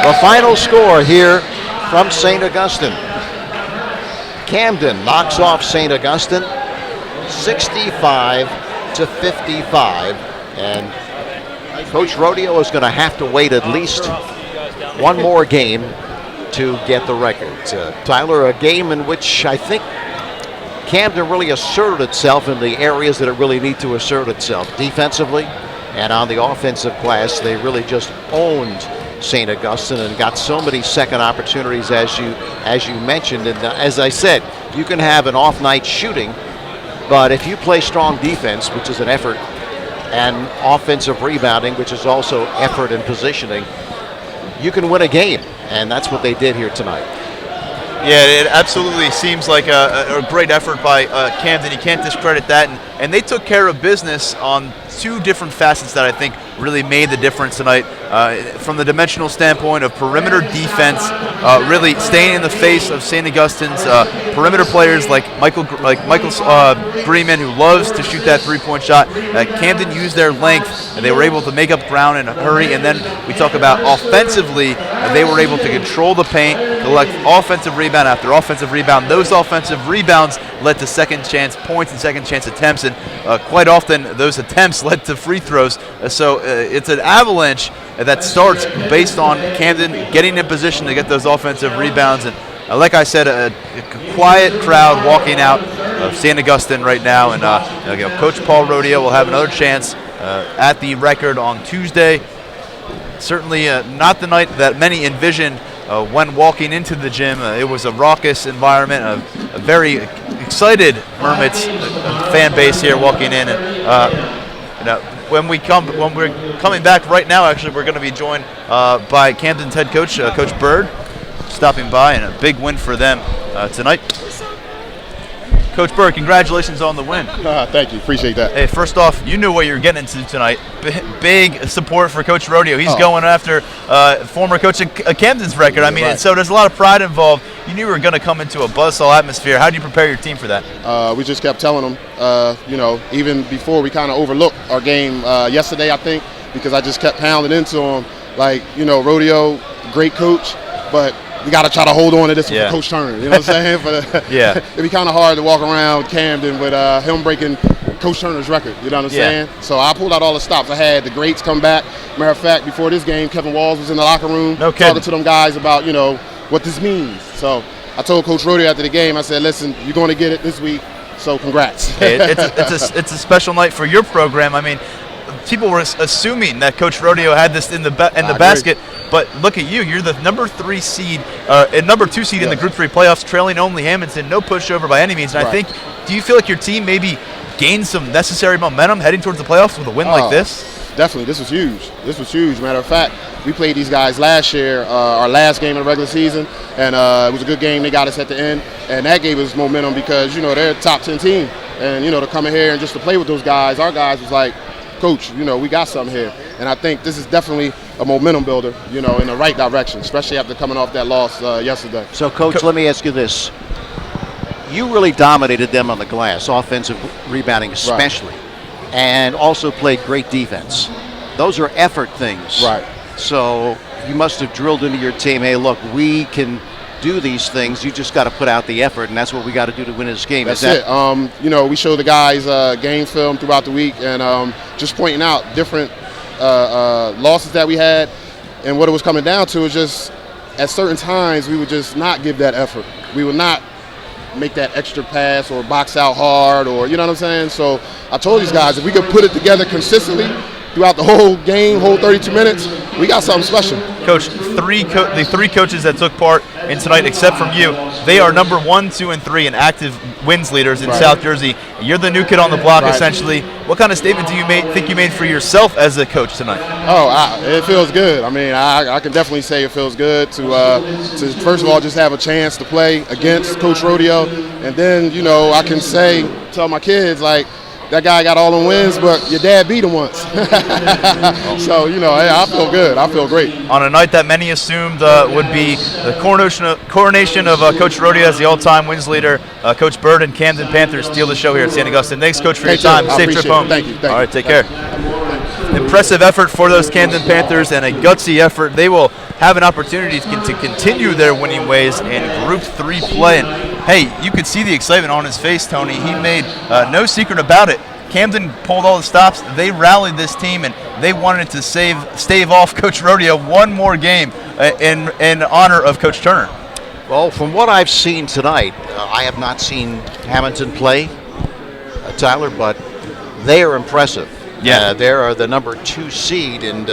The final score here from St. Augustine. Camden knocks off St. Augustine 65-55, and Coach Rodeo is going to have to wait at least one more game to get the record. Tyler, a game in which I think Camden really asserted itself in the areas that it really need to assert itself defensively, and on the offensive glass they really just owned St. Augustine and got so many second opportunities, as you mentioned. And as I said, you can have an off night shooting, But if you play strong defense, which is an effort, and offensive rebounding, which is also effort and positioning, you can win a game, and that's what they did here tonight. Yeah, it absolutely seems like a great effort by Camden. You can't discredit that. And they took care of business on two different facets that I think really made the difference tonight. From the dimensional standpoint of perimeter defense, really staying in the face of St. Augustine's perimeter players like Michael Greeman, who loves to shoot that three-point shot. Camden used their length, and they were able to make up ground in a hurry. And then we talk about offensively, they were able to control the paint, collect offensive rebound after offensive rebound. Those offensive rebounds led to second chance points and second chance attempts, and quite often those attempts led to free throws. So it's an avalanche that starts based on Camden getting in position to get those offensive rebounds. And like I said, a quiet crowd walking out of St. Augustine right now. And Coach Paul Rodeo will have another chance at the record on Tuesday. Certainly not the night that many envisioned when walking into the gym. It was a raucous environment, a very excited Mermaids fan base here walking in. And when we're coming back right now, actually, we're going to be joined by Camden's head coach, Coach Bird, stopping by, and a big win for them tonight. Coach Bird, congratulations on the win. Thank you. Appreciate that. Hey, first off, you knew what you were getting into tonight. Big support for Coach Rodeo. He's going after former coach of Camden's record. I mean, right. So there's a lot of pride involved. You knew you were going to come into a buzzsaw atmosphere. How do you prepare your team for that? We just kept telling them, even before we kind of overlooked our game yesterday, I think, because I just kept pounding into them, Rodeo, great coach, but we got to try to hold on to this for Coach Turner. You know what I'm saying? It'd be kind of hard to walk around Camden with him breaking Coach Turner's record. You know what I'm saying? So I pulled out all the stops. I had the greats come back. Matter of fact, before this game, Kevin Walls was in the locker room talking to them guys about, what this means. So I told Coach Rodeo after the game, I said, listen, you're going to get it this week, so congrats. It's a special night for your program. I mean, people were assuming that Coach Rodeo had this in the basket, but look at you. You're the number 3 seed and number 2 seed in the Group 3 playoffs, trailing only Hamilton. No pushover by any means. And I think, do you feel like your team maybe gained some necessary momentum heading towards the playoffs with a win like this? Definitely. This was huge. Matter of fact, we played these guys last year, our last game of the regular season, and it was a good game. They got us at the end, and that gave us momentum because, they're a top 10 team. And, to come in here and just to play with those guys, our guys was like, Coach, we got something here. And I think this is definitely a momentum builder, in the right direction, especially after coming off that loss yesterday. So, Coach, let me ask you this. You really dominated them on the glass, offensive rebounding especially, and also played great defense. Those are effort things. Right. So you must have drilled into your team, hey, look, we can do these things. You just got to put out the effort, and that's what we got to do to win this game. That's it. We show the guys game film throughout the week, and just pointing out different losses that we had, and what it was coming down to is just at certain times we would just not give that effort. We would not make that extra pass or box out hard, or you know what I'm saying. So I told these guys if we could put it together consistently throughout the whole game, whole 32 minutes, we got something special. Coach, the 3 coaches that took part in tonight, except from you, they are number 1, 2, and 3 in active wins leaders in South Jersey. You're the new kid on the block, essentially. What kind of statement do you think you made for yourself as a coach tonight? It feels good. I mean, I can definitely say it feels good to first of all just have a chance to play against Coach Rodeo, and then I can tell my kids like, that guy got all the wins, but your dad beat him once. So, I feel good. I feel great. On a night that many assumed would be the coronation of Coach Rodeo as the all-time wins leader, Coach Bird and Camden Panthers steal the show here at St. Augustine. Thanks, Coach, for your time. Safe trip home. Thank you. All right, take care. Impressive effort for those Camden Panthers and a gutsy effort. They will have an opportunity to continue their winning ways in Group 3 play. And, hey, you could see the excitement on his face, Tony. He made no secret about it. Camden pulled all the stops. They rallied this team, and they wanted to stave off Coach Rodeo one more game in honor of Coach Turner. Well, from what I've seen tonight, I have not seen Hamilton play, Tyler, but they are impressive. Yeah. They are the number 2 seed, and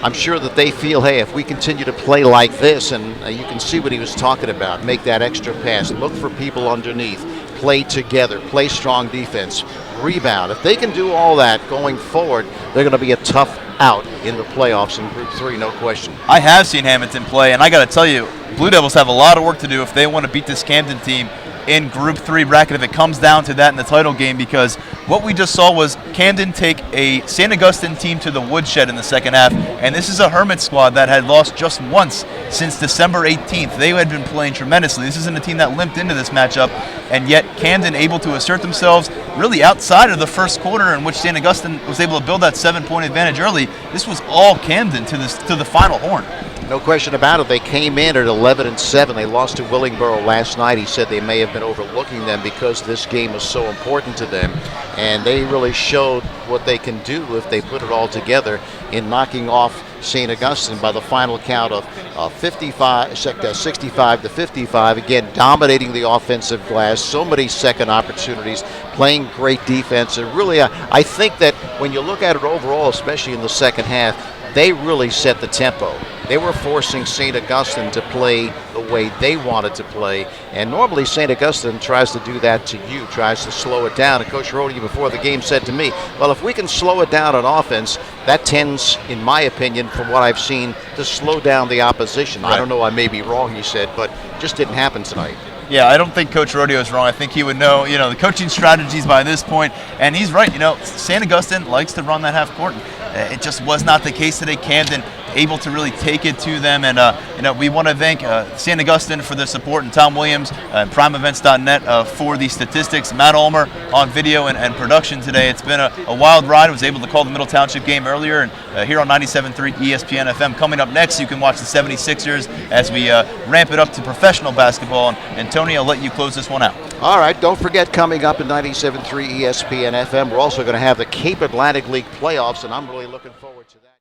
I'm sure that they feel, hey, if we continue to play like this, and you can see what he was talking about, make that extra pass, look for people underneath, play together, play strong defense, rebound. If they can do all that going forward, they're going to be a tough out in the playoffs in Group 3, no question. I have seen Hamilton play, and I got to tell you, Blue Devils have a lot of work to do if they want to beat this Camden team in Group 3 bracket if it comes down to that in the title game, because what we just saw was Camden take a St. Augustine team to the woodshed in the second half, and this is a Hermit squad that had lost just once since December 18th. They had been playing tremendously. This isn't a team that limped into this matchup, and yet Camden able to assert themselves really outside of the first quarter in which St. Augustine was able to build that 7-point advantage early. This was all Camden to the final horn. No question about it. They came in at 11-7. They lost to Willingboro last night. He said they may have been overlooking them because this game was so important to them. And they really showed what they can do if they put it all together in knocking off St. Augustine by the final count of 65-55. Again, dominating the offensive glass. So many second opportunities, playing great defense. And really, I think that when you look at it overall, especially in the second half, they really set the tempo. They were forcing St. Augustine to play the way they wanted to play, and normally St. Augustine tries to do that to you, tries to slow it down. And Coach Rhodey before the game said to me, well, if we can slow it down on offense, that tends, in my opinion, from what I've seen, to slow down the opposition. Right. I don't know, I may be wrong, he said, but it just didn't happen tonight. Yeah, I don't think Coach Rodeo is wrong. I think he would know, the coaching strategies by this point, and he's right. St. Augustine likes to run that half court. It just was not the case today. Camden able to really take it to them, and we want to thank St. Augustine for their support, and Tom Williams and PrimeEvents.net for the statistics. Matt Ulmer on video and production today. It's been a wild ride. I was able to call the Middle Township game earlier, and here on 97.3 ESPN FM. Coming up next, you can watch the 76ers as we ramp it up to professional basketball. And Tony, I'll let you close this one out. All right, don't forget, coming up in 97.3 ESPN FM, we're also going to have the Cape Atlantic League playoffs, and I'm really looking forward to that.